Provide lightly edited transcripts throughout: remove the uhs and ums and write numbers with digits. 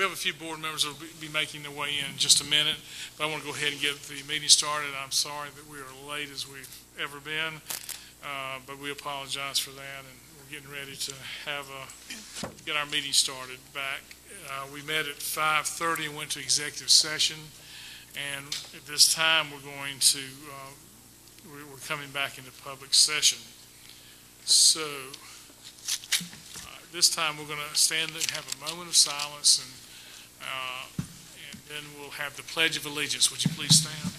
we have a few board members that will be making their way in just a minute, but I want to go ahead and get the meeting started. I'm sorry that we are late as we've ever been, but we apologize for that, and we're getting ready to get our meeting started back. We met at 5:30 and went to executive session, and at this time we're going to we're coming back into public session. So this time we're going to stand and have a moment of silence, and then we'll have the Pledge of Allegiance. Would you please stand?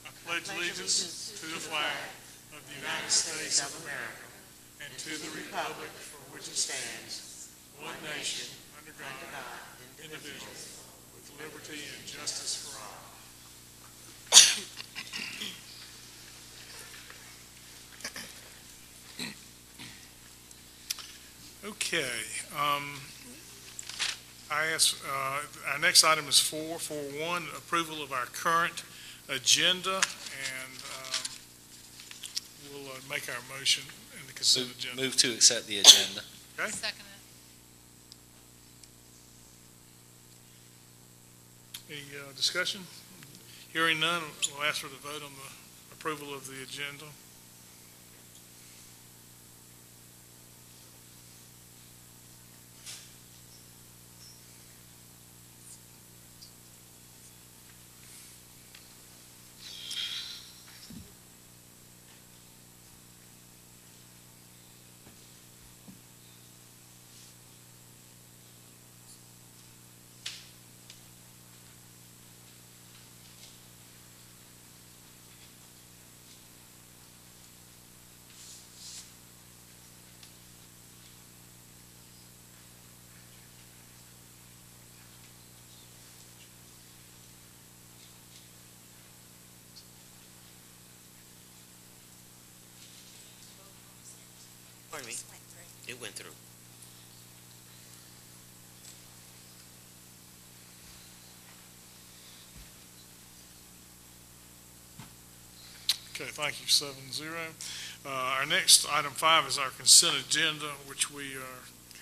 I pledge allegiance to the flag of the United States of America and to the republic for which it stands, one nation, under God, indivisible, with liberty and justice for all. Okay. Our next item is 4.4.1, approval of our current agenda, and we'll make our motion in the consent agenda. Move to accept the agenda. Okay. Second it. Any discussion? Hearing none, we'll ask for the vote on the approval of the agenda. Pardon me? It went through. Okay, thank you, 7-0. Our next item 5 is our consent agenda, which we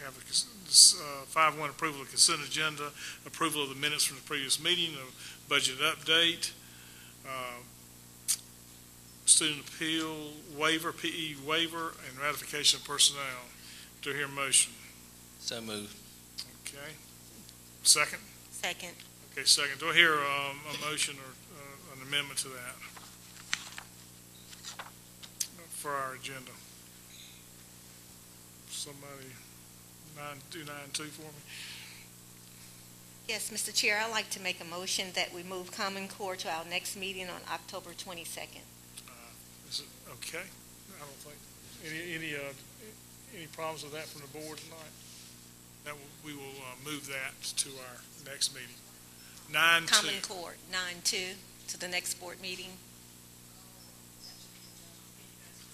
have a 5.1 approval of consent agenda, approval of the minutes from the previous meeting, a budget update, student appeal waiver, PE waiver, and ratification of personnel. Do I hear a motion? So moved. Okay. Second? Second. Okay, second. Do I hear a motion or an amendment to that for our agenda? Somebody do 9.2 for me. Yes, Mr. Chair, I'd like to make a motion that we move Common Core to our next meeting on October 22nd. Is it okay? I don't think any problems with that from the board tonight. We will move that to our next meeting. 9.2. Common Core 9.2 to the next board meeting.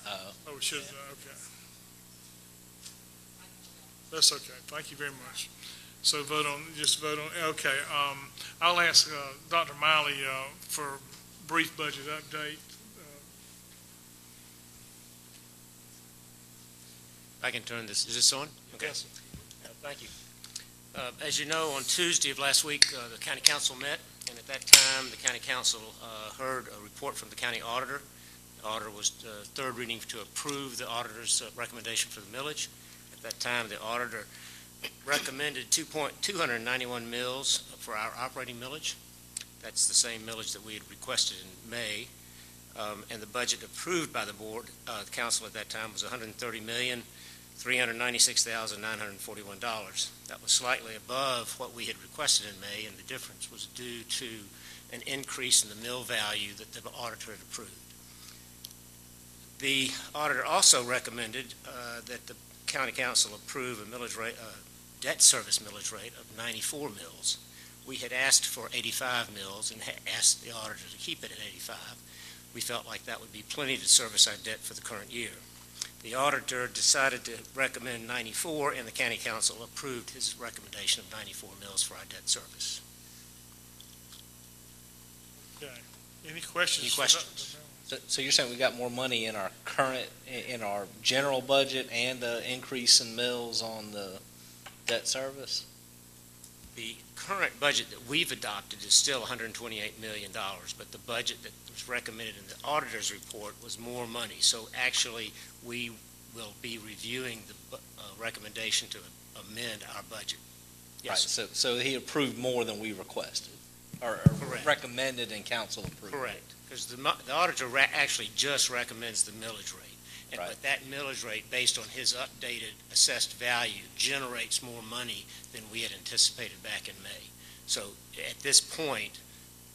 Oh, we should. Okay. That's okay. Thank you very much. So vote on. Okay. I'll ask Dr. Miley for a brief budget update. I can turn this. Is this on? Okay. Yes. Thank you. As you know, on Tuesday of last week, the county council met, and at that time, the county council heard a report from the county auditor. The auditor was third reading to approve the auditor's recommendation for the millage. At that time, the auditor recommended 291 mills for our operating millage. That's the same millage that we had requested in May. And the budget approved by the board, the council at that time, was $130,396,941. That was slightly above what we had requested in May, and the difference was due to an increase in the mill value that the auditor had approved. The auditor also recommended that the county council approve a millage rate, debt service millage rate of 94 mills. We had asked for 85 mills and had asked the auditor to keep it at 85. We felt like that would be plenty to service our debt for the current year. The auditor decided to recommend 94, and the county council approved his recommendation of 94 mills for our debt service. Okay. Any questions? Any for questions? So you're saying we got more money in our in our general budget and the increase in mills on the debt service? The current budget that we've adopted is still $128 million, but the budget that was recommended in the auditor's report was more money. So actually, we will be reviewing the recommendation to amend our budget. Yes, Right, so he approved more than we requested, or Correct. recommended and council approved. correct. Because the auditor actually just recommends the millage rate. Right. But that millage rate, based on his updated assessed value, generates more money than we had anticipated back in May. So at this point,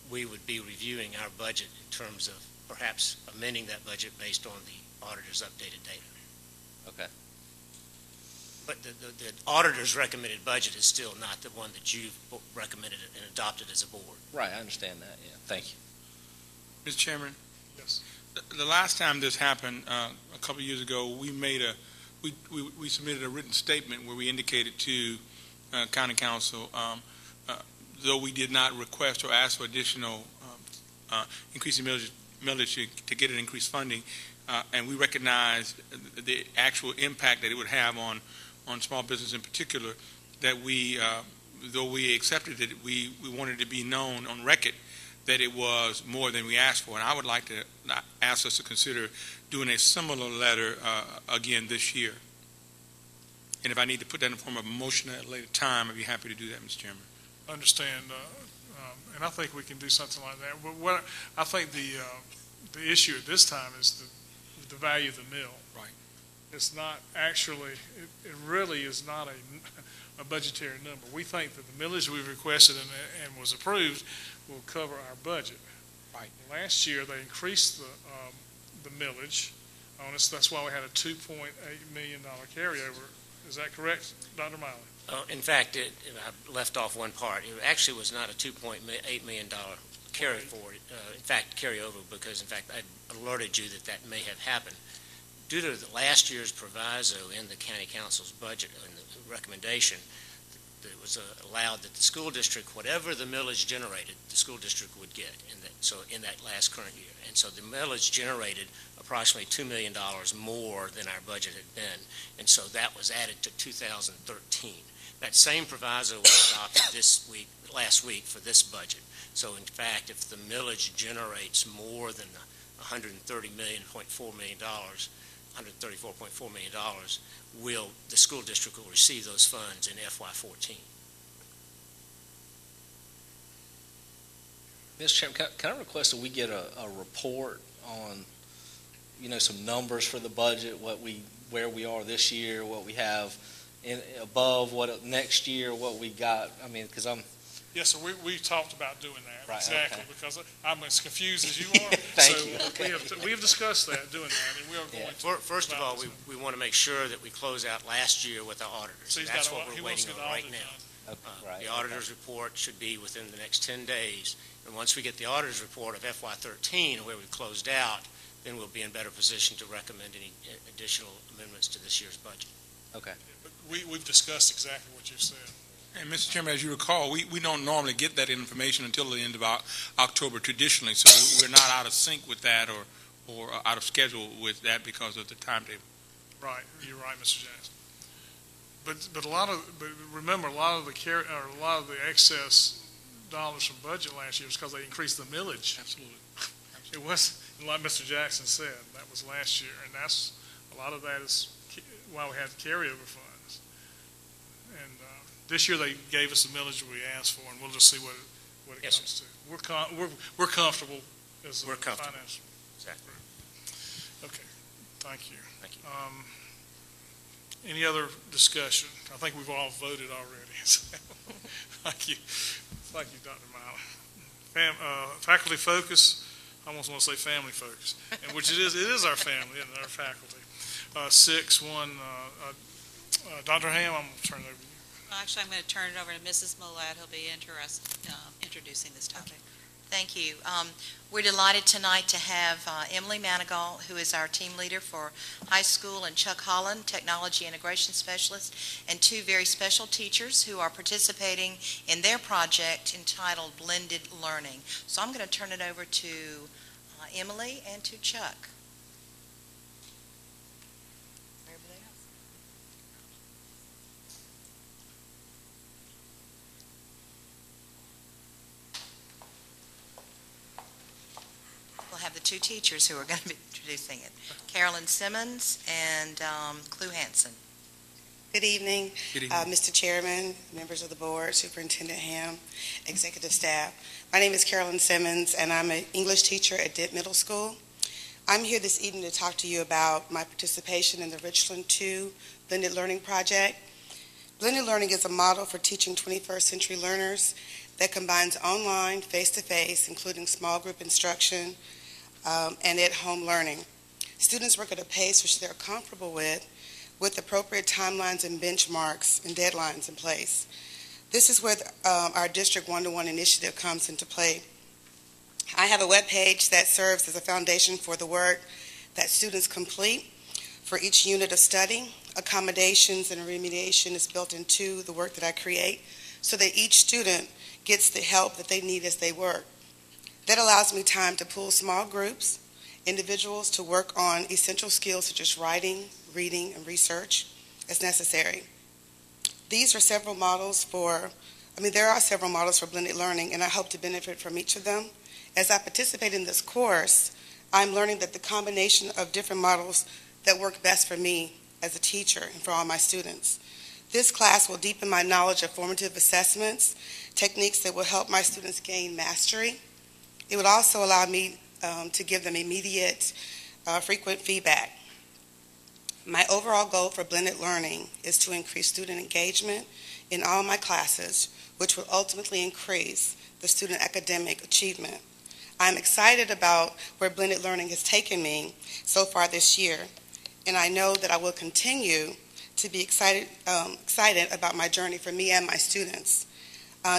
we would be reviewing our budget in terms of perhaps amending that budget based on the auditor's updated data. Okay. But the auditor's recommended budget is still not the one that you've recommended and adopted as a board. Right, I understand that, yeah, thank you. Mr. Chairman, Yes. the last time this happened, a couple of years ago, we submitted a written statement where we indicated to county council, though we did not request or ask for additional increase in millage to get an increased funding, and we recognized the actual impact that it would have on small business in particular, that we, though we accepted it, we wanted to be known on record that it was more than we asked for. And I would like to ask us to consider doing a similar letter again this year. And if I need to put that in the form of a motion at a later time, I'd be happy to do that, Mr. Chairman. Understand, and I think we can do something like that. But what I think the issue at this time is the value of the mill. Right. It's not actually, it really is not a budgetary number. We think that the millage we've requested and was approved will cover our budget. Right. Last year, they increased the millage on us. That's why we had a $2.8 million carryover. Is that correct, Dr. Miley? In fact, I left off one part. It actually was not a $2.8 million carry forward. In fact, carryover, because in fact, I alerted you that that may have happened. Due to the last year's proviso in the county council's budget and the recommendation, that it was allowed that the school district, whatever the millage generated, the school district would get in that last current year. And so the millage generated approximately $2 million more than our budget had been. And so that was added to 2013. That same proviso was adopted last week for this budget. So in fact, if the millage generates more than $134.4 million, the school district will receive those funds in FY14. Mr. Chairman, can I request that we get a report on, some numbers for the budget, where we are this year, what we have above, what next year, what we got? I mean, because Yes, sir. We talked about doing that. Right, exactly, okay. because I'm as confused as you are. Thank you. Okay. We have discussed that, doing that, and we are going to. First of all, we want to make sure that we close out last year with our auditors. So he's That's got what he we're wants to waiting get on the right audit now. done. right, The auditor's report should be within the next 10 days. And once we get the auditor's report of FY13, where we've closed out, then we'll be in better position to recommend any additional amendments to this year's budget. Okay. But we've discussed exactly what you said. And Mr. Chairman, as you recall, we don't normally get that information until the end of October traditionally, so we're not out of sync with that or out of schedule with that because of the timetable. Right, you're right, Mr. Jackson. But remember, a lot of the excess dollars from budget last year was because they increased the millage. Absolutely. It was, like Mr. Jackson said, that was last year, and that's a lot of that is why we had carryover funds. And this year they gave us the millage we asked for, and we'll just see what it Yes, comes to. We're comfortable as a We're comfortable. finance. Exactly. Okay, thank you. Thank you. Any other discussion? I think we've all voted already. Thank you. Thank you, Dr. Miley. Faculty focus, I almost want to say family focus, and which it is our family and our faculty. 6-1, Dr. Ham, I'm going to turn it over to you. Well, actually, I'm going to turn it over to Mrs. Millett, who'll be introducing this topic. Thank you. We're delighted tonight to have Emily Manigault, who is our team leader for high school, and Chuck Holland, technology integration specialist, and two very special teachers who are participating in their project entitled Blended Learning. So I'm going to turn it over to Emily and to Chuck. We'll have the two teachers who are going to be introducing it, Carolyn Simmons and Clue Hansen. Good evening, Good evening. Mr. Chairman, members of the board, Superintendent Ham, executive staff. My name is Carolyn Simmons, and I'm an English teacher at Dent Middle School. I'm here this evening to talk to you about my participation in the Richland 2 Blended Learning Project. Blended Learning is a model for teaching 21st century learners that combines online, face-to-face, including small group instruction, and at-home learning. Students work at a pace which they're comfortable with appropriate timelines and benchmarks and deadlines in place. This is where our District One-to-One initiative comes into play. I have a web page that serves as a foundation for the work that students complete for each unit of study. Accommodations and remediation is built into the work that I create so that each student gets the help that they need as they work. That allows me time to pull small groups, individuals to work on essential skills such as writing, reading, and research as necessary. There are several models for blended learning, and I hope to benefit from each of them. As I participate in this course, I'm learning that the combination of different models that work best for me as a teacher and for all my students. This class will deepen my knowledge of formative assessments, techniques that will help my students gain mastery. It would also allow me to give them immediate, frequent feedback. My overall goal for blended learning is to increase student engagement in all my classes, which will ultimately increase the student academic achievement. I'm excited about where blended learning has taken me so far this year, and I know that I will continue to be excited about my journey for me and my students.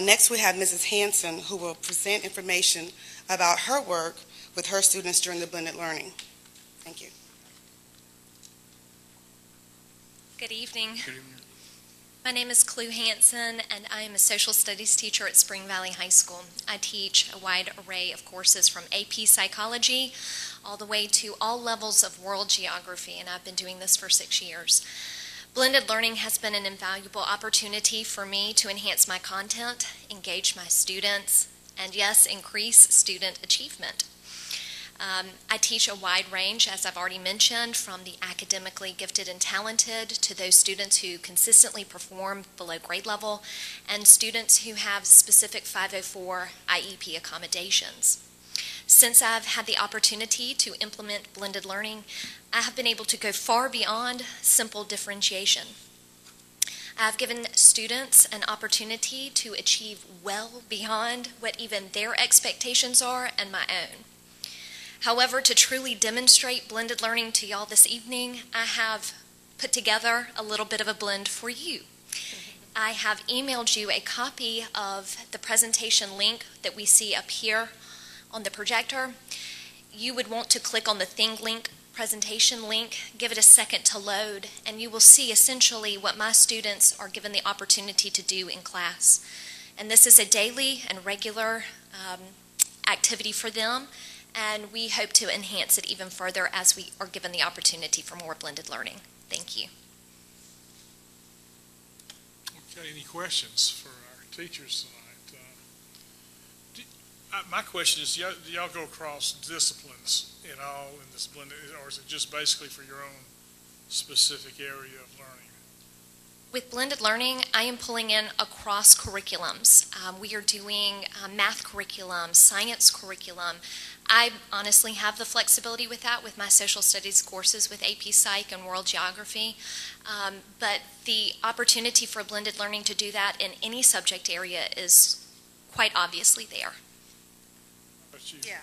Next, we have Mrs. Hansen, who will present information about her work with her students during the blended learning. Thank you. Good evening. Good evening. My name is Clue Hansen, and I am a social studies teacher at Spring Valley High School. I teach a wide array of courses from AP Psychology all the way to all levels of world geography, and I've been doing this for 6 years. Blended learning has been an invaluable opportunity for me to enhance my content, engage my students, and yes, increase student achievement. I teach a wide range, as I've already mentioned, from the academically gifted and talented to those students who consistently perform below grade level and students who have specific 504 IEP accommodations. Since I've had the opportunity to implement blended learning, I have been able to go far beyond simple differentiation. I've given students an opportunity to achieve well beyond what even their expectations are and my own. However, to truly demonstrate blended learning to y'all this evening, I have put together a little bit of a blend for you. I have emailed you a copy of the presentation link that we see up here on the projector. You would want to click on the Thing Link presentation link, give it a second to load, and you will see essentially what my students are given the opportunity to do in class. And this is a daily and regular activity for them, and we hope to enhance it even further as we are given the opportunity for more blended learning. Thank you. Okay, any questions for our teachers tonight? My question is, do y'all go across disciplines at all in this blended, or is it just basically for your own specific area of learning? With blended learning, I am pulling in across curriculums. We are doing math curriculum, science curriculum. I honestly have the flexibility with that with my social studies courses with AP Psych and World Geography. But the opportunity for blended learning to do that in any subject area is quite obviously there. Yeah.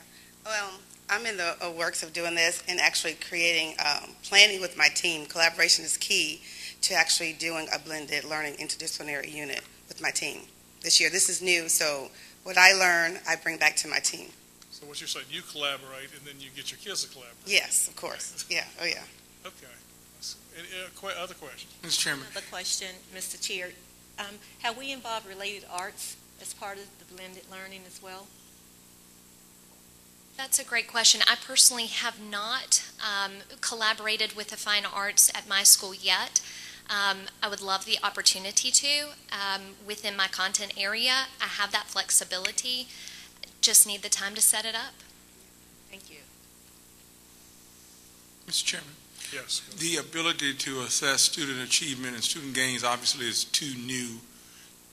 Well, I'm in the works of doing this and actually creating, planning with my team. Collaboration is key to actually doing a blended learning interdisciplinary unit with my team this year. This is new, so What I learn, I bring back to my team. So what you're saying, you collaborate, and then you get your kids to collaborate? Yes, of course. Yeah, oh yeah. Okay. Any other questions? Mr. Chairman. Another question, Mr. Chair. Have we involved related arts as part of the blended learning as well? That's a great question. I personally have not collaborated with the fine arts at my school yet. I would love the opportunity to. Within my content area, I have that flexibility. Just need the time to set it up. Thank you. Mr. Chairman. Yes. The ability to assess student achievement and student gains obviously is too new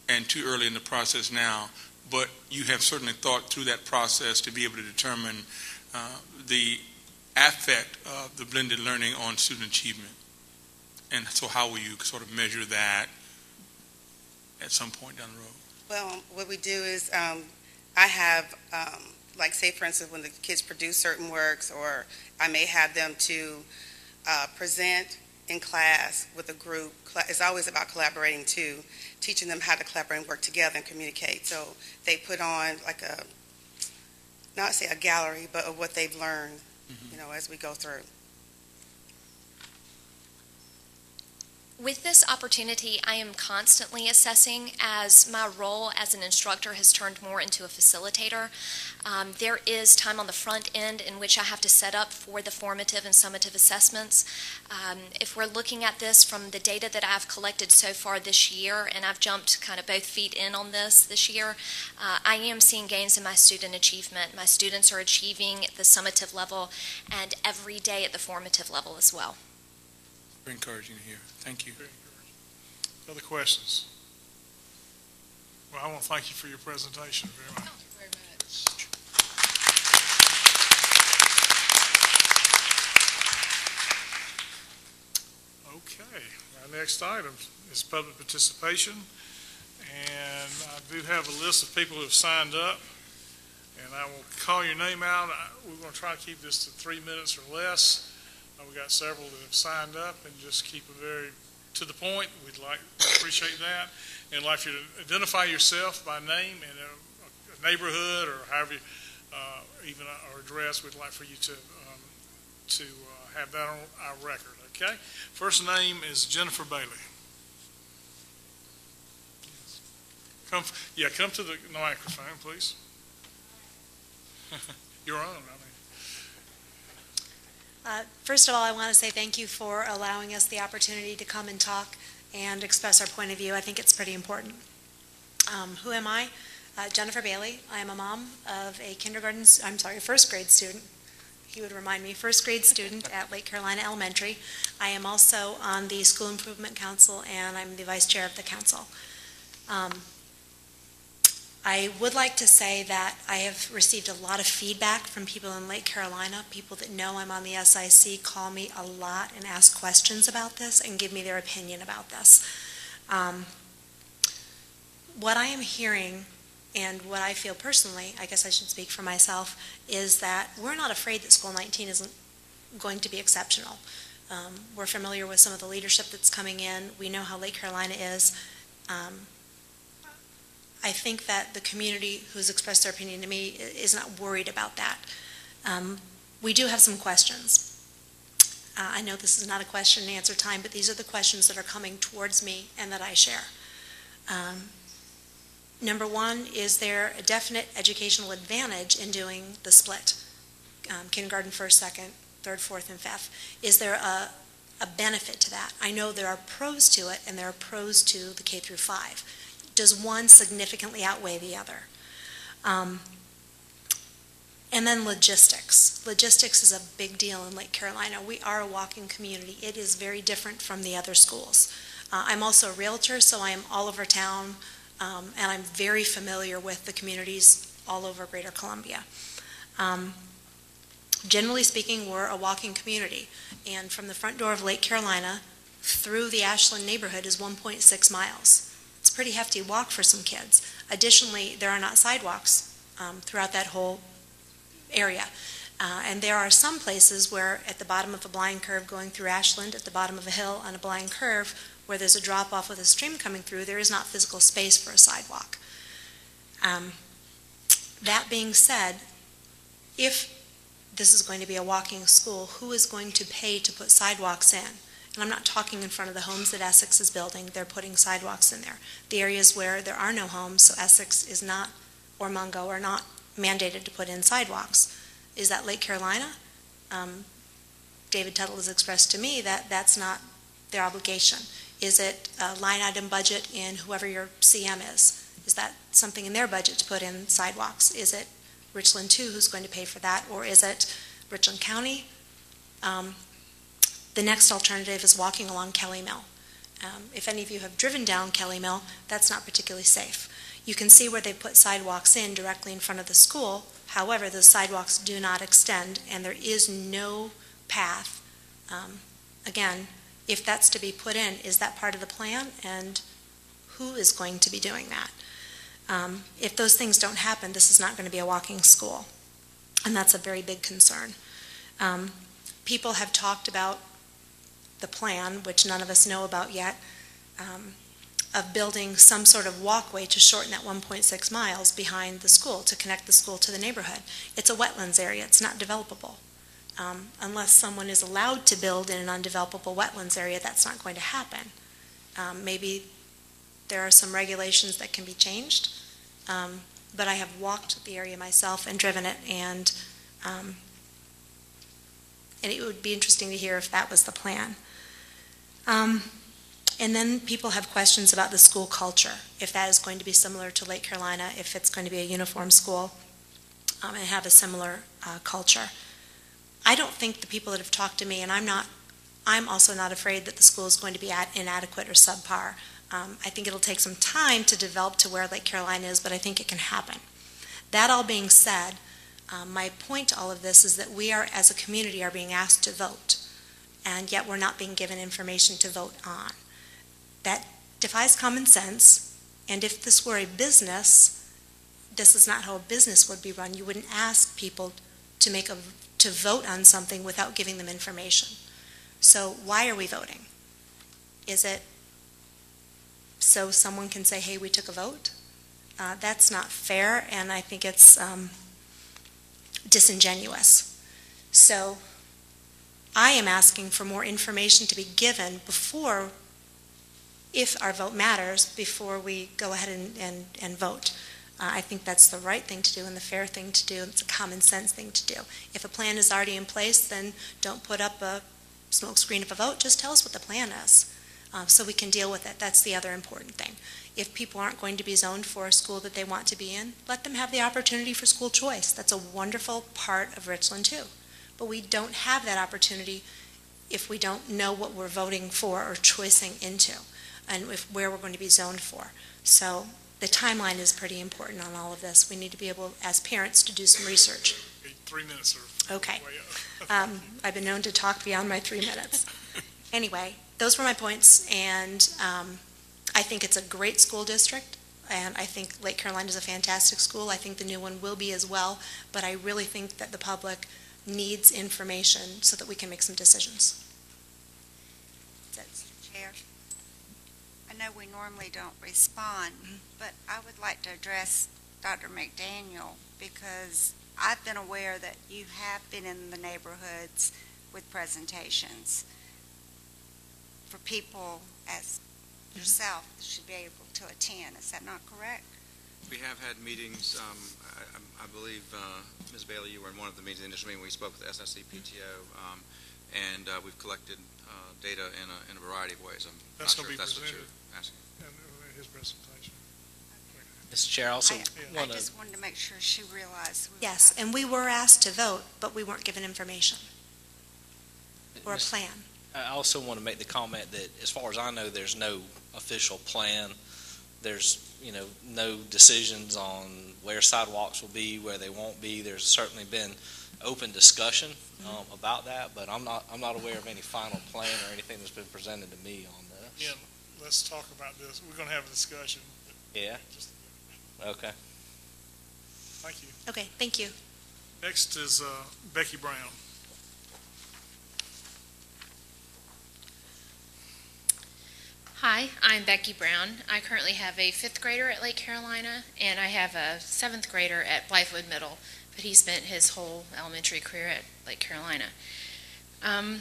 and too early in the process now, but you have certainly thought through that process to be able to determine the effect of the blended learning on student achievement. And so how will you sort of measure that at some point down the road? Well, what we do is I have, like say for instance, when the kids produce certain works, or I may have them to present in class with a group. It's always about collaborating too, teaching them how to collaborate and work together and communicate. So they put on like not say a gallery, but of what they've learned, as we go through. With this opportunity, I am constantly assessing as my role as an instructor has turned more into a facilitator. There is time on the front end in which I have to set up for the formative and summative assessments. If we're looking at this from the data that I've collected so far this year, and I've jumped kind of both feet in on this year, I am seeing gains in my student achievement. My students are achieving at the summative level and every day at the formative level as well. Very encouraging to hear. Thank you. Very encouraging. Other questions? Well, I want to thank you for your presentation very much. Thank you very much. Okay, our next item is public participation, and I do have a list of people who have signed up, and I will call your name out. We're going to try to keep this to 3 minutes or less. We got several that have signed up, and just keep it very to the point. We'd appreciate that, and like you to identify yourself by name and a neighborhood or however, even our address. We'd like for you to have that on our record. Okay. First name is Jennifer Bailey. Come to the microphone, please. You're on. First of all, I want to say thank you for allowing us the opportunity to come and talk and express our point of view. I think it's pretty important. Who am I? Jennifer Bailey. I am a mom of a first grade student. He would remind me, first grade student at Lake Carolina Elementary. I am also on the School Improvement Council, and I'm the vice chair of the council. I would like to say that I have received a lot of feedback from people in Lake Carolina. People that know I'm on the SIC call me a lot and ask questions about this and give me their opinion about this. What I am hearing, and what I feel personally, I guess I should speak for myself, is that we're not afraid that School 19 isn't going to be exceptional. We're familiar with some of the leadership that's coming in. We know how Lake Carolina is. I think that the community who's expressed their opinion to me is not worried about that. We do have some questions. I know this is not a question and answer time, but these are the questions that are coming towards me and that I share. Number one, is there a definite educational advantage in doing the split? Kindergarten, first, second, third, fourth, and fifth. Is there a benefit to that? I know there are pros to it, and there are pros to the K through 5. Does one significantly outweigh the other? And then logistics. Logistics is a big deal in Lake Carolina. We are a walking community. It is very different from the other schools. I'm also a realtor, so I am all over town, and I'm very familiar with the communities all over Greater Columbia. Generally speaking, we're a walking community, and from the front door of Lake Carolina through the Ashland neighborhood is 1.6 miles. It's a pretty hefty walk for some kids. Additionally, there are not sidewalks throughout that whole area. And there are some places where at the bottom of a blind curve going through Ashland, at the bottom of a hill on a blind curve, where there's a drop-off with a stream coming through, there is not physical space for a sidewalk. That being said, if this is going to be a walking school, who is going to pay to put sidewalks in? And I'm not talking in front of the homes that Essex is building. They're putting sidewalks in there. The areas where there are no homes, so Essex is not, or Mungo are not mandated to put in sidewalks. Is that Lake Carolina? David Tuttle has expressed to me that that's not their obligation. Is it a line item budget in whoever your CM is? Is that something in their budget to put in sidewalks? Is it Richland 2 who's going to pay for that, or is it Richland County? The next alternative is walking along Kelly Mill. If any of you have driven down Kelly Mill, that's not particularly safe. You can see where they put sidewalks in directly in front of the school. However, those sidewalks do not extend, and there is no path. Again, if that's to be put in, is that part of the plan, and who is going to be doing that? If those things don't happen, this is not going to be a walking school, and that's a very big concern. People have talked about the plan, which none of us know about yet, of building some sort of walkway to shorten that 1.6 miles behind the school to connect the school to the neighborhood. It's a wetlands area. It's not developable. Unless someone is allowed to build in an undevelopable wetlands area, that's not going to happen. Maybe there are some regulations that can be changed, but I have walked the area myself and driven it, and it would be interesting to hear if that was the plan. And then people have questions about the school culture, if that is going to be similar to Lake Carolina, if it's going to be a uniform school and have a similar culture. I don't think the people that have talked to me, and I'm also not afraid that the school is going to be inadequate or subpar. I think it'll take some time to develop to where Lake Carolina is, but I think it can happen. That all being said, my point to all of this is that we are, as a community, are being asked to vote, and yet we're not being given information to vote on. That defies common sense, and if this were a business, this is not how a business would be run. You wouldn't ask people to vote on something without giving them information. So why are we voting? Is it so someone can say, hey, we took a vote? That's not fair, and I think it's disingenuous. So I am asking for more information to be given before, if our vote matters, before we go ahead and vote. I think that's the right thing to do and the fair thing to do. It's a common sense thing to do. If a plan is already in place, then don't put up a smoke screen of a vote. Just tell us what the plan is so we can deal with it. That's the other important thing. If people aren't going to be zoned for a school that they want to be in, let them have the opportunity for school choice. That's a wonderful part of Richland too. But we don't have that opportunity if we don't know what we're voting for or choicing into, and where we're going to be zoned for. So the timeline is pretty important on all of this. We need to be able, as parents, to do some research. 3 minutes are Okay. way up. I've been known to talk beyond my 3 minutes. Anyway, those were my points, and I think it's a great school district, and I think Lake Carolina is a fantastic school. I think the new one will be as well, but I really think that the public needs information so that we can make some decisions. Mr. Chair, I know we normally don't respond, but I would like to address Dr. McDaniel because I've been aware that you have been in the neighborhoods with presentations for people as yourself that should be able to attend. Is that not correct? We have had meetings. I believe, Ms. Bailey, you were in one of the meetings, the initial meeting. We spoke with the SSC PTO, and we've collected data in a variety of ways. I'm That's not going sure to if be that's what presented you're asking. in his presentation. Mr. Chair, I also I want to, just wanted to make sure she realized. Yes, and we were asked to vote, but we weren't given information or a plan. I also want to make the comment that, as far as I know, there's no official plan. There's, no decisions on where sidewalks will be, where they won't be. There's certainly been open discussion about that, but I'm not aware of any final plan or anything that's been presented to me on this. Again, let's talk about this. We're going to have a discussion. Yeah. Okay. Thank you. Okay, thank you. Next is Becky Brown. Hi, I'm Becky Brown. I currently have a 5th grader at Lake Carolina, and I have a 7th grader at Blythewood Middle, but he spent his whole elementary career at Lake Carolina. I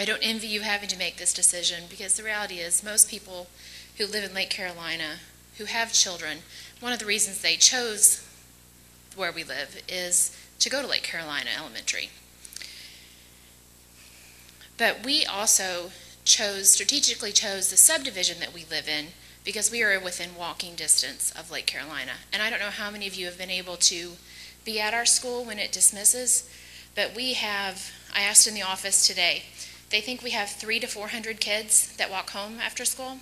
don't envy you having to make this decision, because the reality is most people who live in Lake Carolina, who have children, one of the reasons they chose where we live is to go to Lake Carolina Elementary. But we also strategically chose the subdivision that we live in because we are within walking distance of Lake Carolina. And I don't know how many of you have been able to be at our school when it dismisses, but I asked in the office today, they think we have 300 to 400 kids that walk home after school.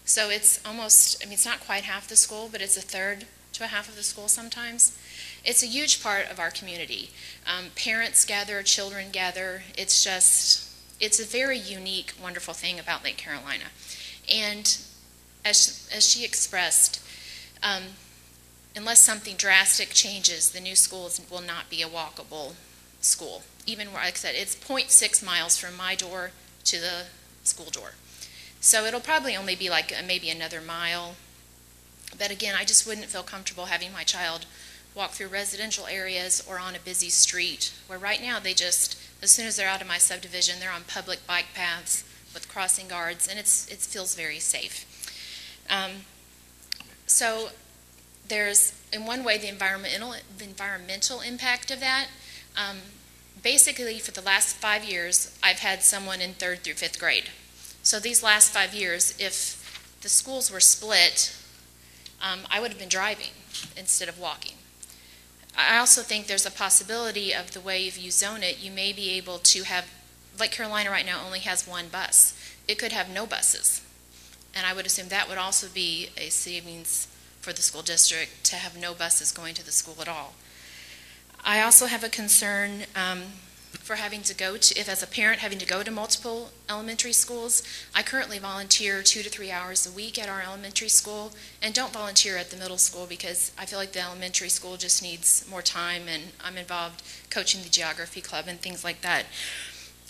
So it's almost, it's not quite half the school, but it's a third to a half of the school sometimes. It's a huge part of our community. Parents gather, children gather. It's a very unique, wonderful thing about Lake Carolina. And as she expressed, unless something drastic changes, the new schools will not be a walkable school. Even, like I said, it's 0.6 miles from my door to the school door. So it'll probably only be like maybe another mile. But again, I just wouldn't feel comfortable having my child walk through residential areas or on a busy street, where right now they just, as soon as they're out of my subdivision, they're on public bike paths with crossing guards, and it feels very safe. So there's, in one way, the environmental impact of that. Basically, for the last 5 years, I've had someone in 3rd through 5th grade. So these last 5 years, if the schools were split, I would have been driving instead of walking. I also think there's a possibility of the way if you zone it, you may be able to have, Lake Carolina right now only has 1 bus. It could have no buses. And I would assume that would also be a savings for the school district to have no buses going to the school at all. I also have a concern for having to go to, if as a parent having to go to multiple elementary schools. I currently volunteer 2 to 3 hours a week at our elementary school and don't volunteer at the middle school because I feel like the elementary school just needs more time, and I'm involved coaching the geography club and things like that.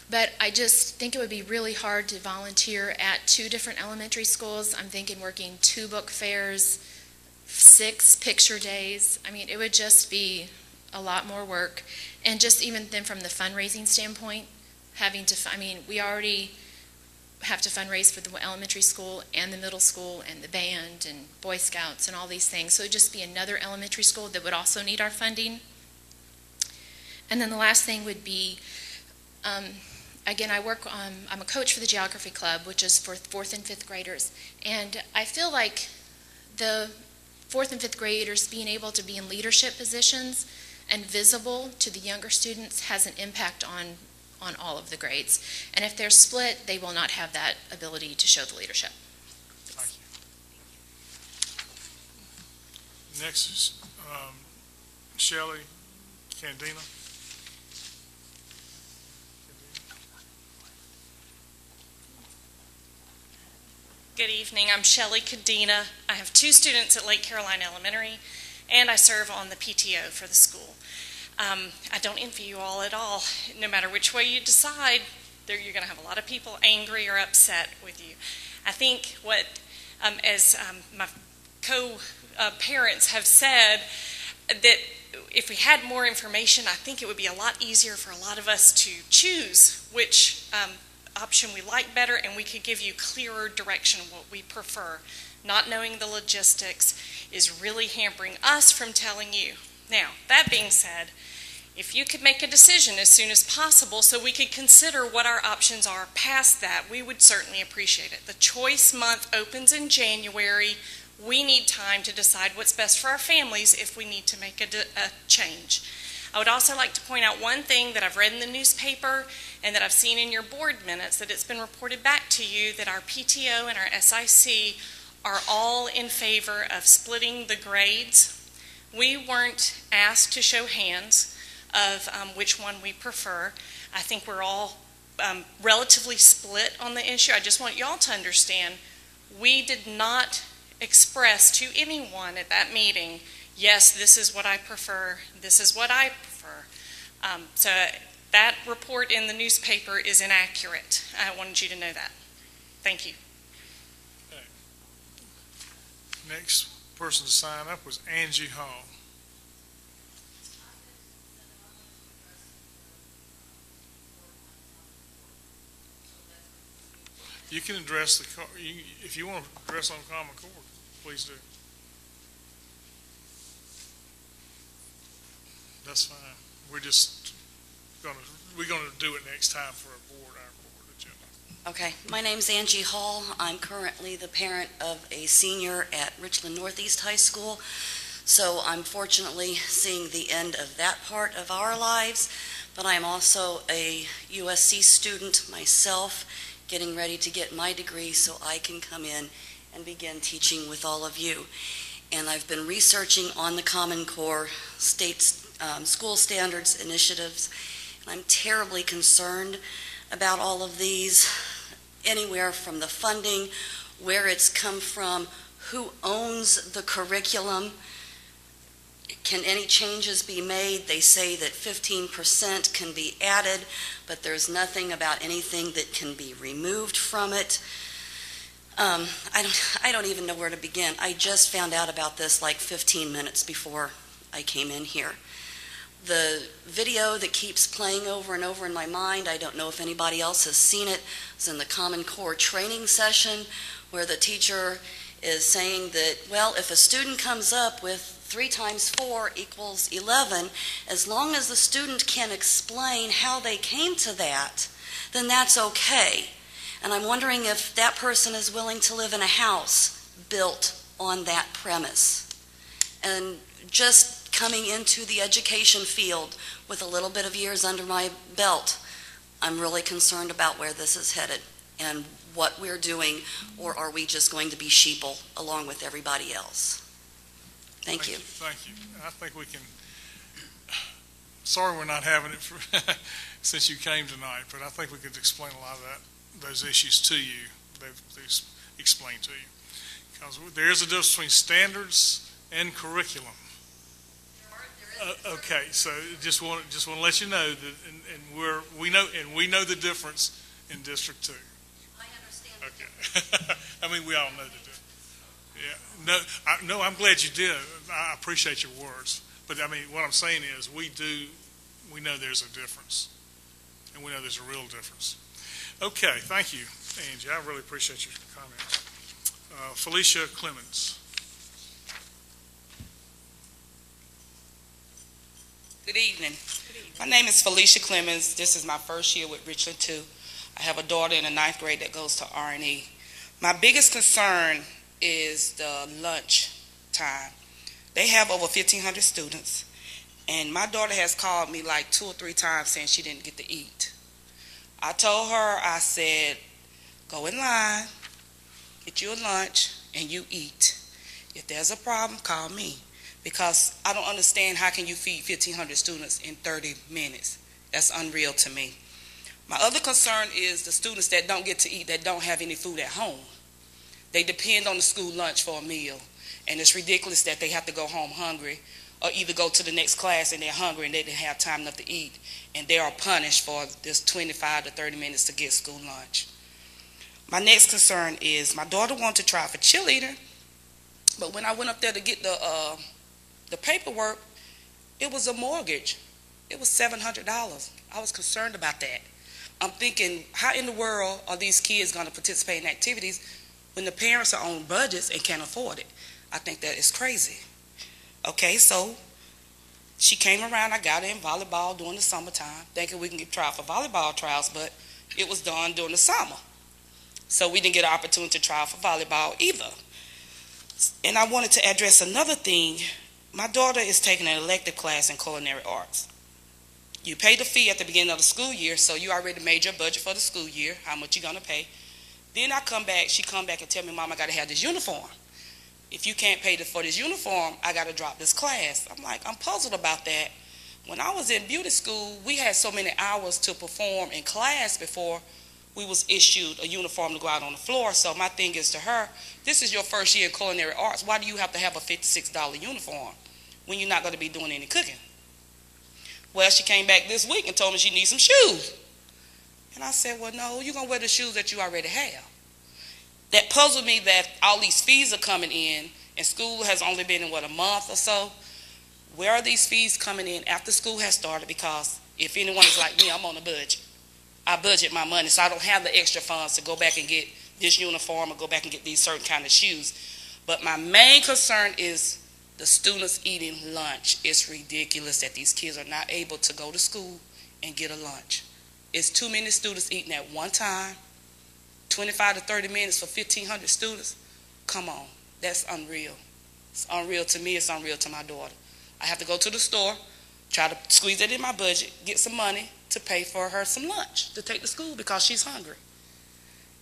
But I just think it would be really hard to volunteer at 2 different elementary schools. I'm thinking working 2 book fairs, 6 picture days. It would just be a lot more work. And just even then from the fundraising standpoint, having to, we already have to fundraise for the elementary school and the middle school and the band and Boy Scouts and all these things. So it would just be another elementary school that would also need our funding. And then the last thing would be, again, I'm a coach for the geography club, which is for 4th and 5th graders. And I feel like the 4th and 5th graders being able to be in leadership positions and visible to the younger students has an impact on all of the grades. And if they're split, they will not have that ability to show the leadership. Thank you. Next is Shelley Candina. Good evening. I'm Shelley Cadena. I have 2 students at Lake Carolina Elementary, and I serve on the PTO for the school. I don't envy you all at all. No matter which way you decide, you're going to have a lot of people angry or upset with you. I think what, as my co-parents have said, that if we had more information, I think it would be a lot easier for a lot of us to choose which option we like better, and we could give you clearer direction of what we prefer. Not knowing the logistics is really hampering us from telling you. Now, that being said, if you could make a decision as soon as possible so we could consider what our options are past that, we would certainly appreciate it. The choice month opens in January. We need time to decide what's best for our families if we need to make a change. I would also like to point out one thing that I've read in the newspaper and that I've seen in your board minutes, that it's been reported back to you that our PTO and our SIC are all in favor of splitting the grades. We weren't asked to show hands of which one we prefer. I think we're all relatively split on the issue. I just want y'all to understand, we did not express to anyone at that meeting, yes, this is what I prefer, this is what I prefer. So that report in the newspaper is inaccurate. I wanted you to know that. Thank you. Next person to sign up was Angie Hall. You can address if you want to address on Common Core, please do. That's fine. We're gonna do it next time for our board agenda. Okay, my name's Angie Hall. I'm currently the parent of a senior at Richland Northeast High School, so I'm fortunately seeing the end of that part of our lives, but I'm also a USC student myself, getting ready to get my degree so I can come in and begin teaching with all of you. And I've been researching on the Common Core state school standards initiatives, and I'm terribly concerned about all of these, anywhere from the funding, where it's come from, who owns the curriculum, can any changes be made? They say that 15% can be added, but there's nothing about anything that can be removed from it. I don't even know where to begin. I just found out about this like 15 minutes before I came in here. The video that keeps playing over and over in my mind, I don't know if anybody else has seen it, is in the Common Core training session where the teacher is saying that, well, if a student comes up with 3 times 4 equals 11, as long as the student can explain how they came to that, then that's okay. And I'm wondering if that person is willing to live in a house built on that premise. And just coming into the education field with a little bit of years under my belt, I'm really concerned about where this is headed and what we're doing, or are we just going to be sheeple along with everybody else? Thank you. Thank you. I think we can, sorry we're not having it since you came tonight, but I think we could explain a lot of those issues to you. They've explained to you. Because there is a difference between standards and curriculum. Okay, so just want to let you know that, and we know the difference in District 2. I understand. Okay. I mean, we all know the difference. Yeah. No, I'm glad you did. I appreciate your words. But I mean, what I'm saying is we know there's a difference. And we know there's a real difference. Okay, thank you, Angie. I really appreciate your comments. Felicia Clemens. Good evening. My name is Felicia Clemens. This is my first year with Richland 2. I have a daughter in the 9th grade that goes to R&E. My biggest concern is the lunch time. They have over 1,500 students, and my daughter has called me like 2 or 3 times saying she didn't get to eat. I told her, I said, go in line, get you a lunch, and you eat. If there's a problem, call me. Because I don't understand how can you feed 1,500 students in 30 minutes. That's unreal to me. My other concern is the students that don't get to eat, that don't have any food at home. They depend on the school lunch for a meal. And it's ridiculous that they have to go home hungry or either go to the next class and they're hungry and they didn't have time enough to eat. And they are punished for this 25 to 30 minutes to get school lunch. My next concern is my daughter wanted to try for cheerleader, but when I went up there to get the paperwork, it was a mortgage. It was $700. I was concerned about that. I'm thinking, how in the world are these kids going to participate in activities when the parents are on budgets and can't afford it? I think that is crazy. Okay, so she came around. I got her in volleyball during the summertime, thinking we can get trial for volleyball trials, but it was done during the summer. So we didn't get an opportunity to try for volleyball either. And I wanted to address another thing. My daughter is taking an elective class in culinary arts. You pay the fee at the beginning of the school year, so you already made your budget for the school year, how much you're going to pay. Then she come back and tell me, Mom, I got to have this uniform. If you can't pay for this uniform, I got to drop this class. I'm like, I'm puzzled about that. When I was in beauty school, we had so many hours to perform in class before we was issued a uniform to go out on the floor. So my thing is to her, this is your first year in culinary arts. Why do you have to have a $56 uniform when you're not going to be doing any cooking? Well, she came back this week and told me she needs some shoes. And I said, well, no, you're going to wear the shoes that you already have. That puzzled me that all these fees are coming in and school has only been in, a month or so. Where are these fees coming in after school has started? Because if anyone is like me, I'm on a budget. I budget my money, so I don't have the extra funds to go back and get this uniform or go back and get these certain kind of shoes. But my main concern is the students eating lunch. It's ridiculous that these kids are not able to go to school and get a lunch. It's too many students eating at one time, 25 to 30 minutes for 1,500 students. Come on, that's unreal. It's unreal to me, it's unreal to my daughter. I have to go to the store, try to squeeze it in my budget, get some money to pay for her some lunch to take to school because she's hungry.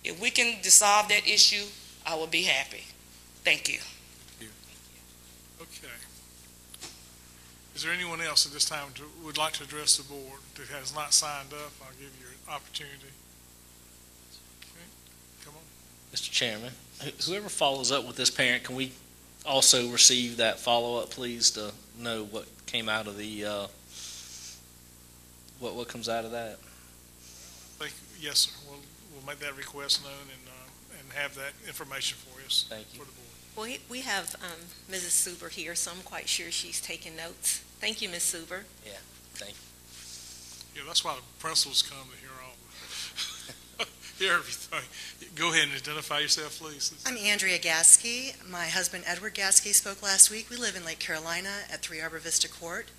If we can dissolve that issue, I will be happy. Thank you. Okay. Is there anyone else at this time would like to address the board that has not signed up? I'll give you an opportunity. Okay, come on. Mr. Chairman, whoever follows up with this parent, can we also receive that follow-up, please, to know what came out of the, what comes out of that? Yes, sir. We'll make that request known and have that information for us. Thank you. For the board. Well, we have Mrs. Suber here, so I'm quite sure she's taking notes. Thank you, Ms. Suber. Thank you. Yeah, that's why the principals come to hear hear everything. Go ahead and identify yourself, please. I'm Andrea Gasky. My husband, Edward Gasky, spoke last week. We live in Lake Carolina at 3 Arbor Vista Court.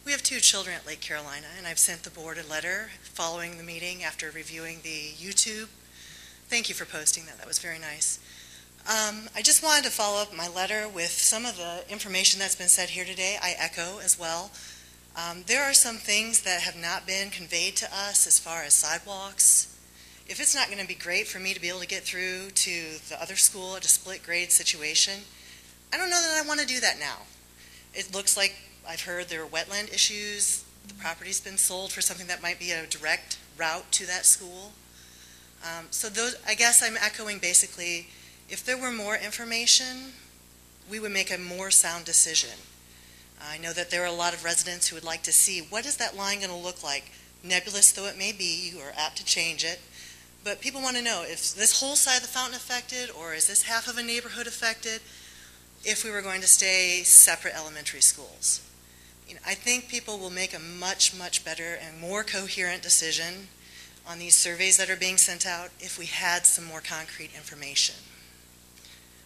We have 2 children at Lake Carolina, and I've sent the board a letter following the meeting after reviewing the YouTube. Thank you for posting that. That was very nice. I just wanted to follow up my letter with some of the information that's been said here today. I echo as well. There are some things that have not been conveyed to us as far as sidewalks. If it's not going to be great for me to be able to get through to the other school at a split grade situation, I don't know that I want to do that now. It looks like I've heard there are wetland issues. The property's been sold for something that might be a direct route to that school. So those, I guess I'm echoing basically, if there were more information, we would make a more sound decision. I know that there are a lot of residents who would like to see, what is that line going to look like? Nebulous though it may be, you are apt to change it. But people want to know, is this whole side of the fountain affected, or is this half of a neighborhood affected, if we were going to stay separate elementary schools? I think people will make a much, much better and more coherent decision on these surveys that are being sent out if we had some more concrete information.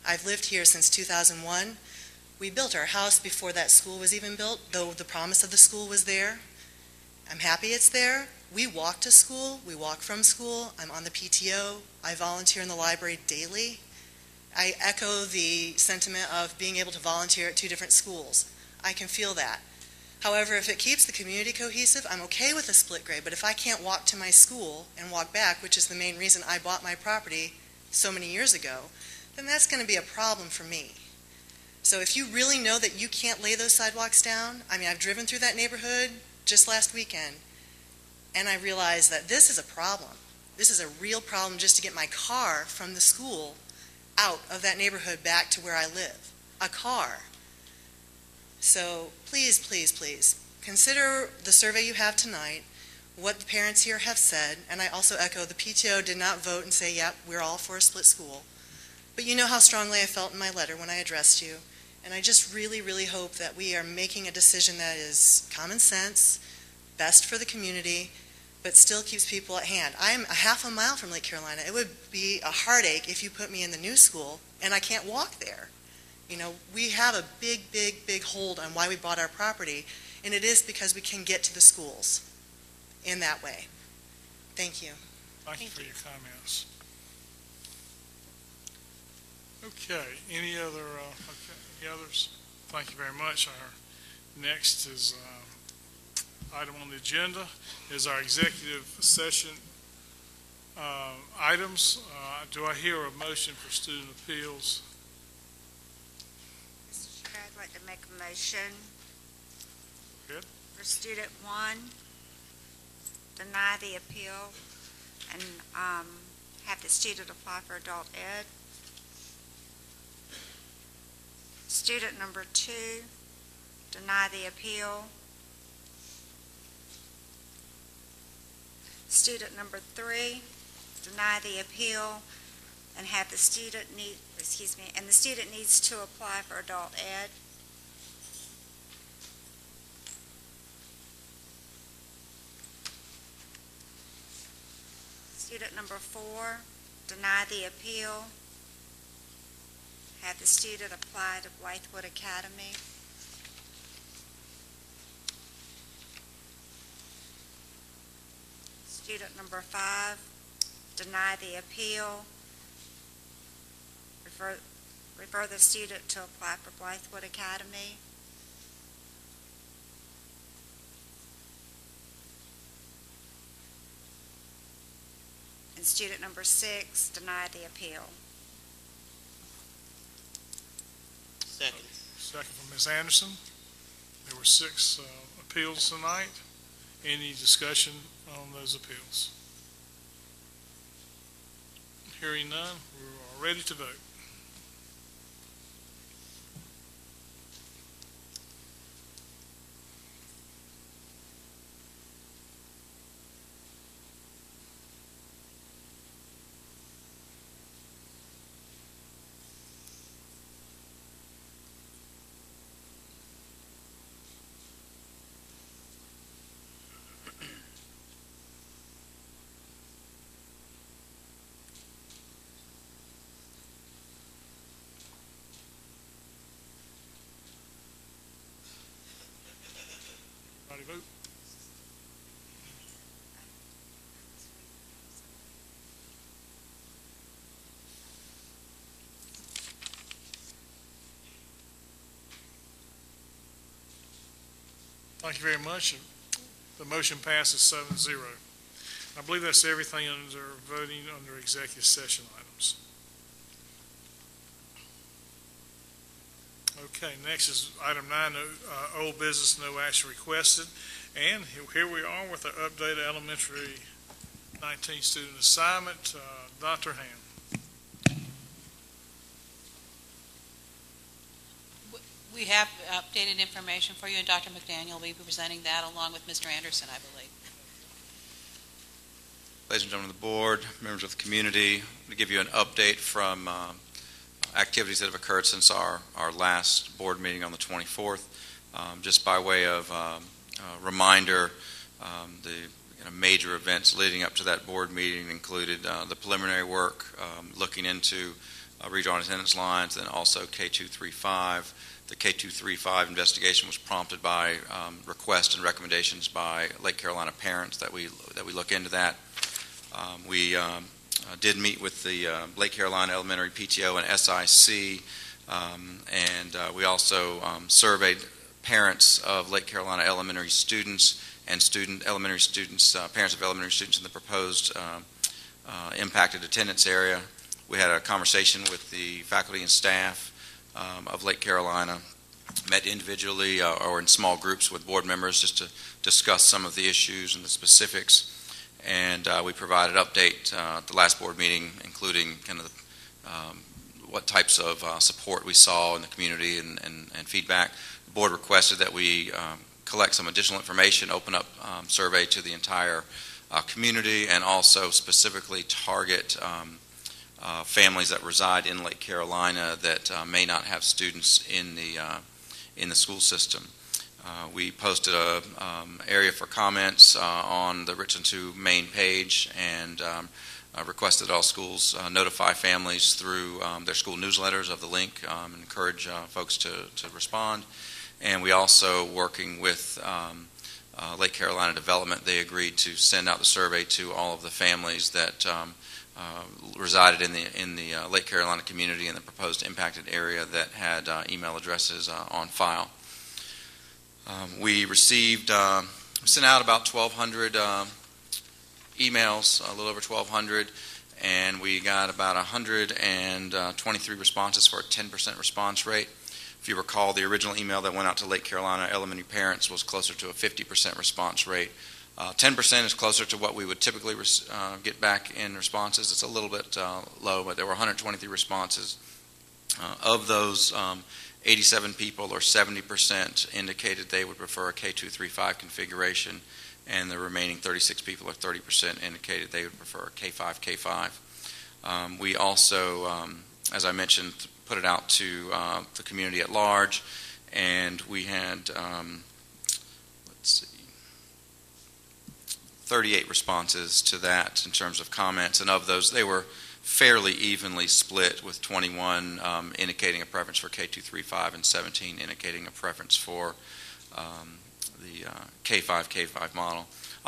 I've lived here since 2001. We built our house before that school was even built, though the promise of the school was there. I'm happy it's there. We walk to school. We walk from school. I'm on the PTO. I volunteer in the library daily. I echo the sentiment of being able to volunteer at 2 different schools. I can feel that. However, if it keeps the community cohesive, I'm okay with a split grade, but if I can't walk to my school and walk back, which is the main reason I bought my property so many years ago, then that's going to be a problem for me. So if you really know that you can't lay those sidewalks down, I mean, I've driven through that neighborhood just last weekend, and I realized that this is a problem. This is a real problem just to get my car from the school out of that neighborhood back to where I live. A car. So please, please, please, consider the survey you have tonight, what the parents here have said, and I also echo the PTO did not vote and say, yep, we're all for a split school. But you know how strongly I felt in my letter when I addressed you, and I just really, really hope that we are making a decision that is common sense, best for the community, but still keeps people at hand. I am a half a mile from Lake Carolina. It would be a heartache if you put me in the new school and I can't walk there. You know, we have a big, big, big hold on why we bought our property, and it is because we can get to the schools in that way. Thank you. Thank you for your comments. Okay, any others? Thank you very much. Our next is item on the agenda is our executive session items. Do I hear a motion for student appeals? Mr. Chair, I'd like to make a motion. Good. For student 1, deny the appeal and have the student apply for adult ed. Student number 2, deny the appeal. Student number 3, deny the appeal and have the student and the student needs to apply for adult ed. Student number 4, deny the appeal. Have the student apply to Blythewood Academy. Student number 5, deny the appeal. Refer the student to apply for Blythewood Academy. And student number 6, deny the appeal. Second. Second from Ms. Anderson. There were 6 appeals tonight. Any discussion on those appeals? Hearing none, we are ready to vote. Ready to vote? Thank you very much. The motion passes 7-0. I believe that's everything under voting under executive session items. Okay, next is item 9, old business, no action requested. And here we are with our updated elementary 19 student assignment. Dr. Ham. We have updated information for you, and Dr. McDaniel will be presenting that along with Mr. Anderson, I believe. Ladies and gentlemen of the board, members of the community, to give you an update from activities that have occurred since our last board meeting on the 24th. Just by way of reminder, the major events leading up to that board meeting included the preliminary work looking into redrawn attendance lines, and also K235. The K235 investigation was prompted by requests and recommendations by Lake Carolina parents that we look into that. We did meet with the Lake Carolina Elementary PTO and SIC, and we also surveyed parents of Lake Carolina elementary students and elementary students, parents of elementary students in the proposed impacted attendance area. We had a conversation with the faculty and staff of Lake Carolina, met individually or in small groups with board members just to discuss some of the issues and the specifics. And we provided an update at the last board meeting, including kind of what types of support we saw in the community and feedback. The board requested that we collect some additional information, open up survey to the entire community, and also specifically target families that reside in Lake Carolina that may not have students in the school system. We posted a area for comments on the Richland 2 main page, and requested all schools notify families through their school newsletters of the link, and encourage folks to respond. And we also, working with Lake Carolina Development, they agreed to send out the survey to all of the families that resided in the Lake Carolina community in the proposed impacted area that had email addresses on file. We sent out about 1,200 emails, a little over 1,200, and we got about 123 responses for a 10% response rate. If you recall, the original email that went out to Lake Carolina elementary parents was closer to a 50% response rate. 10% is closer to what we would typically get back in responses. It's a little bit low, but there were 123 responses. Of those, 87 people, or 70%, indicated they would prefer a K235 configuration, and the remaining 36 people, or 30%, indicated they would prefer a K5. We also as I mentioned, put it out to the community at large, and we had, 38 responses to that in terms of comments, and of those, they were fairly evenly split, with 21 indicating a preference for K235 and 17 indicating a preference for the K5 model.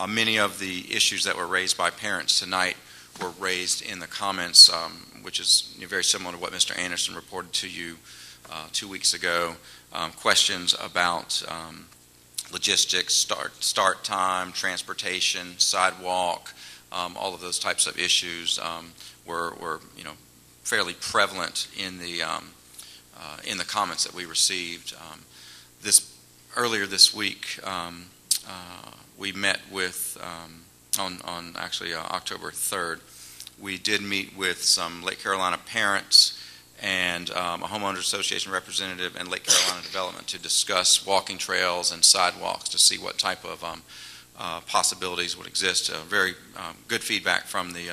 Many of the issues that were raised by parents tonight were raised in the comments, which is very similar to what Mr. Anderson reported to you 2 weeks ago. Questions about logistics, start time, transportation, sidewalk, all of those types of issues were fairly prevalent in the comments that we received. Earlier this week, we met with on actually October 3rd. We did meet with some Lake Carolina parents and a homeowners association representative and Lake Carolina Development to discuss walking trails and sidewalks to see what type of possibilities would exist. Very good feedback from the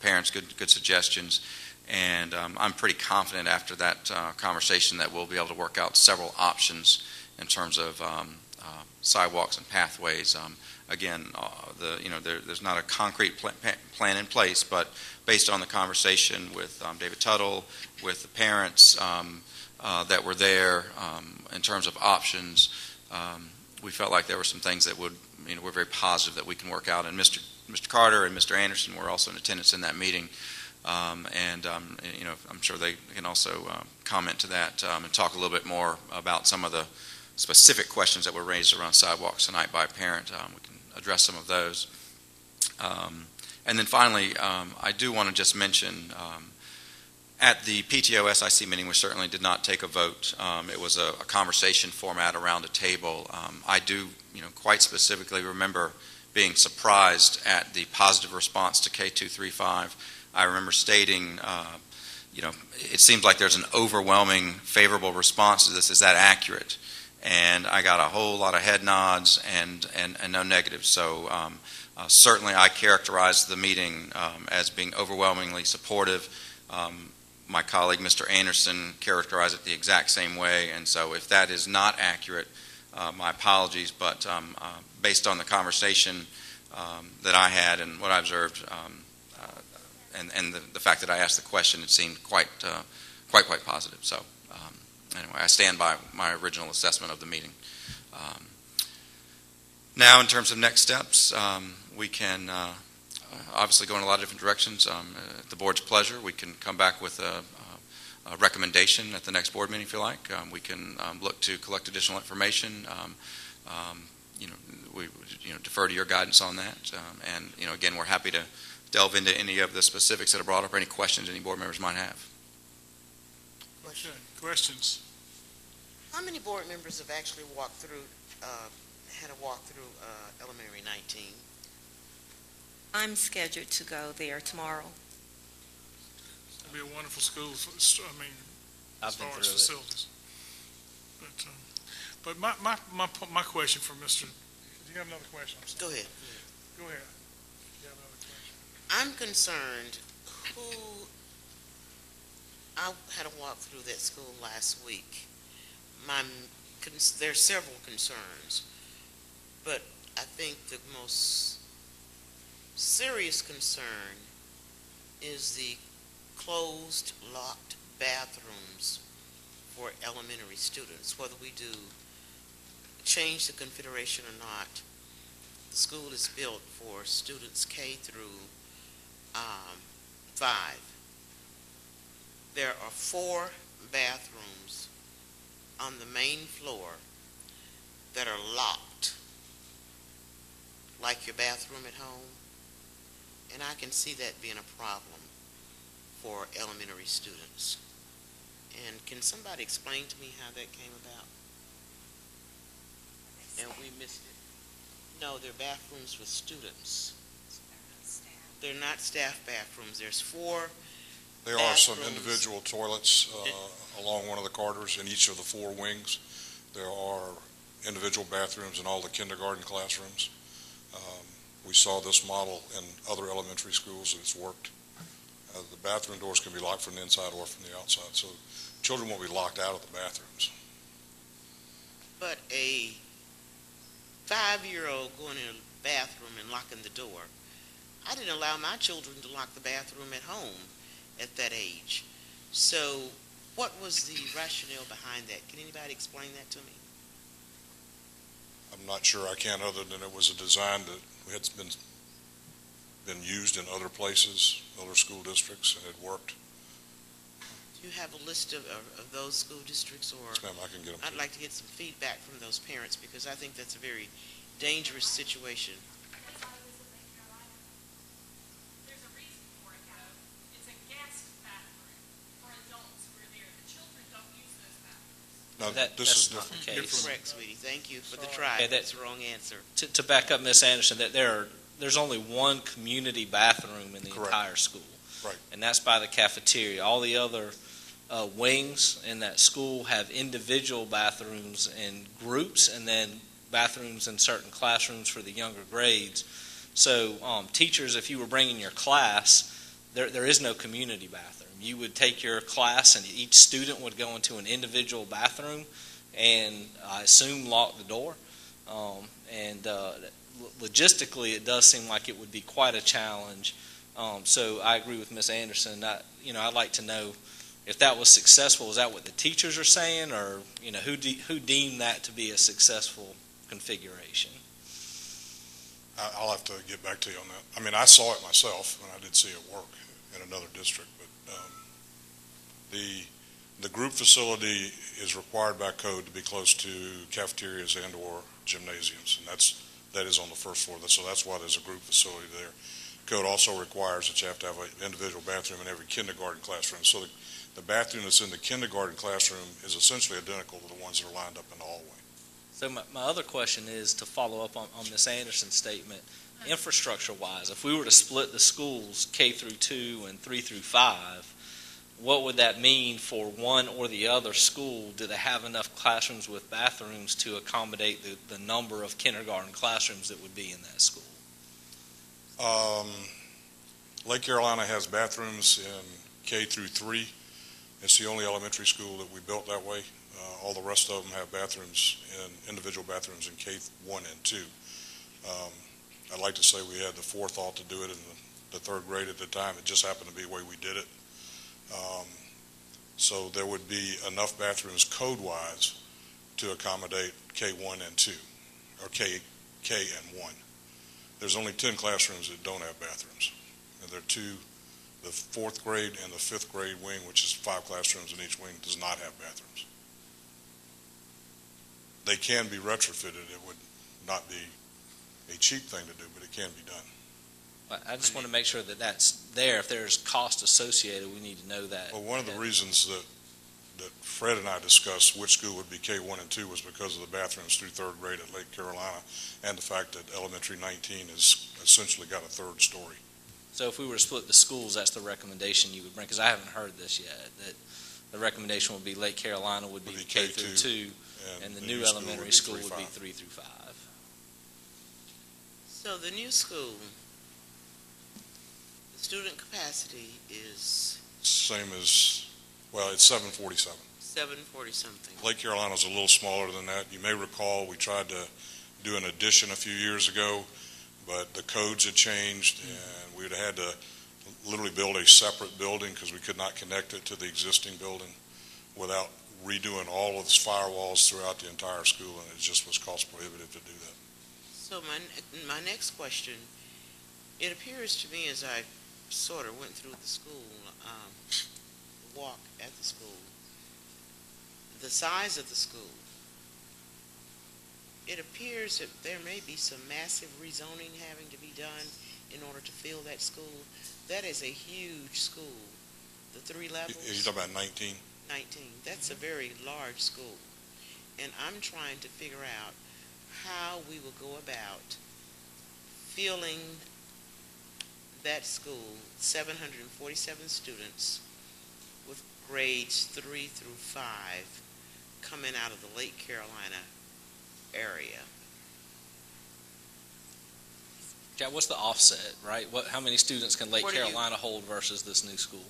parents, good suggestions, and I'm pretty confident after that conversation that we'll be able to work out several options in terms of sidewalks and pathways. Again, there's not a concrete plan in place, but based on the conversation with David Tuttle, with the parents that were there, in terms of options, we felt like there were some things that we're very positive that we can work out. And Mr. Carter and Mr. Anderson were also in attendance in that meeting, and I'm sure they can also comment to that and talk a little bit more about some of the specific questions that were raised around sidewalks tonight by a parent. We can address some of those. And then finally, I do want to just mention, at the PTO SIC meeting, we certainly did not take a vote. It was a conversation format around a table. I do, quite specifically remember being surprised at the positive response to K235. I remember stating, it seems like there's an overwhelming favorable response to this. Is that accurate? And I got a whole lot of head nods and no negatives. So certainly I characterized the meeting as being overwhelmingly supportive. My colleague, Mr. Anderson, characterized it the exact same way. And so if that is not accurate, my apologies. But based on the conversation that I had and what I observed, and the fact that I asked the question, it seemed quite positive. So. Anyway, I stand by my original assessment of the meeting. Now, in terms of next steps, we can obviously go in a lot of different directions. At the board's pleasure, we can come back with a recommendation at the next board meeting if you like. We can look to collect additional information. We defer to your guidance on that. And again, we're happy to delve into any of the specifics that are brought up or any questions any board members might have. Okay. Questions? How many board members have actually had a walk through Elementary 19? I'm scheduled to go there tomorrow. It'll be a wonderful school. I've as been far through as it. facilities. But my question for Mr. Do you have another question? Go ahead. Go ahead. You have another question? I'm concerned I had a walk through that school last week. There's several concerns, but I think the most serious concern is the closed, locked bathrooms for elementary students. Whether we do change the configuration or not, the school is built for students K through 5. There are 4 bathrooms on the main floor that are locked, like your bathroom at home, and I can see that being a problem for elementary students. And can somebody explain to me how that came about? And we missed it. No, they're bathrooms for students. They're not staff bathrooms. There's 4 There are some individual toilets along one of the corridors in each of the 4 wings. There are individual bathrooms in all the kindergarten classrooms. We saw this model in other elementary schools, and it's worked The bathroom doors can be locked from the inside or from the outside, so children won't be locked out of the bathrooms. But a 5-year-old going in a bathroom and locking the door, I didn't allow my children to lock the bathroom at home at that age. So what was the rationale behind that? Can anybody explain that to me? I'm not sure I can, other than it was a design that had been used in other places, other school districts, and it worked. Do you have a list of those school districts, or? Yes, ma'am, I can get them. I'd like to get some feedback from those parents, because I think that's a very dangerous situation. There's a reason for it, though. It's a guest bathroom for adults who are there. The children don't use those bathrooms. No, this is different. Correct, sweetie. Thank you for the try. Yeah, That's the wrong answer. To back up Ms. Anderson, that there's only one community bathroom in the Correct. entire school. Right. And that's by the cafeteria. All the other wings in that school have individual bathrooms in groups, and then bathrooms in certain classrooms for the younger grades. So teachers, if you were bringing your class, there is no community bathroom. You would take your class, and each student would go into an individual bathroom, and I assume lock the door. Logistically, it does seem like it would be quite a challenge. So I agree with Ms. Anderson. I'd like to know if that was successful. Is that what the teachers are saying, or who deemed that to be a successful configuration? I'll have to get back to you on that. I mean, I saw it myself, and I did see it work in another district, but the group facility is required by code to be close to cafeterias and or gymnasiums, and that is on the first floor, so that's why there's a group facility there. Code also requires that you have to have an individual bathroom in every kindergarten classroom, so the bathroom that's in the kindergarten classroom is essentially identical to the ones that are lined up in the hallway. So my other question is to follow up on Ms. Anderson's statement. Infrastructure-wise, if we were to split the schools K through 2 and 3 through 5, what would that mean for one or the other school? Do they have enough classrooms with bathrooms to accommodate the number of kindergarten classrooms that would be in that school? Lake Carolina has bathrooms in K through 3. It's the only elementary school that we built that way. All the rest of them have bathrooms, individual bathrooms in K1 and 2. I'd like to say we had the forethought to do it in the third grade at the time. It just happened to be the way we did it. So there would be enough bathrooms code-wise to accommodate K1 and 2, or K and 1. There's only 10 classrooms that don't have bathrooms. And there are the fourth grade and the fifth grade wing, which is 5 classrooms in each wing, does not have bathrooms. They can be retrofitted. It would not be a cheap thing to do, but it can be done. I just want to make sure that that's there. If there's cost associated, we need to know that. Well, one of the reasons that Fred and I discussed which school would be K1 and 2 was because of the bathrooms through third grade at Lake Carolina and the fact that Elementary 19 has essentially got a third story. So if we were to split the schools, that's the recommendation you would bring, because I haven't heard this yet, that the recommendation would be Lake Carolina would be K through 2, and the new elementary school would be 3 through 5. So the new school, the student capacity is? Same as, well, it's 747. 740 something. Lake Carolina's a little smaller than that. You may recall we tried to do an addition a few years ago, but the codes had changed, and we would have had to literally build a separate building because we could not connect it to the existing building without redoing all of the firewalls throughout the entire school, and it just was cost prohibitive to do that. So my next question, it appears to me as I sort of went through the school, walk at the school, the size of the school, it appears that there may be some massive rezoning having to be done in order to fill that school. That is a huge school. The 3 levels. You're talking about 19? 19. That's a very large school. And I'm trying to figure out how we will go about filling that school, 747 students, with grades 3 through 5 coming out of the Lake Carolina area. Jack, what's the offset, right? How many students can Lake Where do you- Carolina hold versus this new school?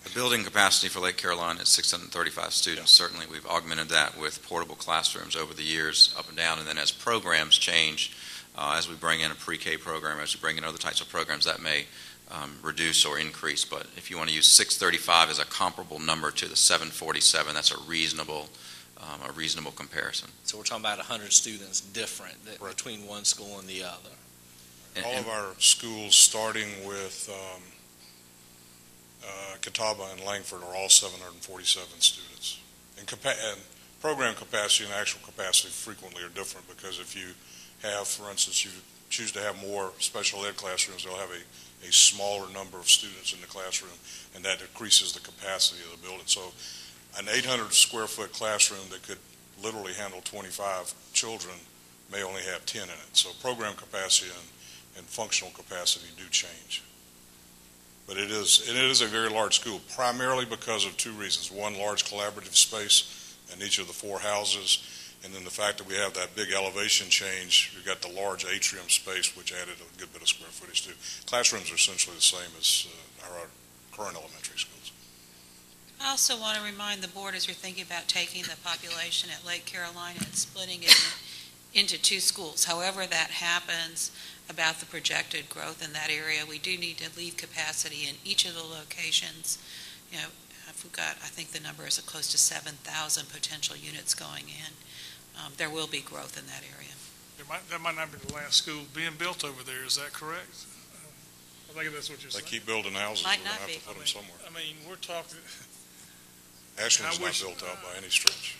The building capacity for Lake Carolina is 635 students. Certainly, we've augmented that with portable classrooms over the years, up and down, and then as programs change, as we bring in a pre-K program, as we bring in other types of programs, that may reduce or increase. But if you want to use 635 as a comparable number to the 747, that's a reasonable comparison. So we're talking about 100 students different between one school and the other. All of our schools, starting with Catawba and Langford, are all 747 students. And program capacity and actual capacity frequently are different, because if you have, for instance, you choose to have more special ed classrooms, they'll have a smaller number of students in the classroom, and that decreases the capacity of the building. So an 800 square foot classroom that could literally handle 25 children may only have 10 in it. So program capacity and functional capacity do change. But it is a very large school, primarily because of two reasons. One, large collaborative space in each of the four houses, and then the fact that we have that big elevation change. We've got the large atrium space, which added a good bit of square footage too. Classrooms are essentially the same as our current elementary schools. I also want to remind the board, as you're thinking about taking the population at Lake Carolina and splitting it into two schools, however that happens, about the projected growth in that area, we do need to leave capacity in each of the locations. You know, we've got, I think the number is close to 7,000 potential units going in. There will be growth in that area. That might not be the last school being built over there, is that correct? I think that's what you're saying. They keep building houses, Might we're going not to have be. to put them somewhere. I mean, we're talking, Ashland's I not wish- built out by any stretch.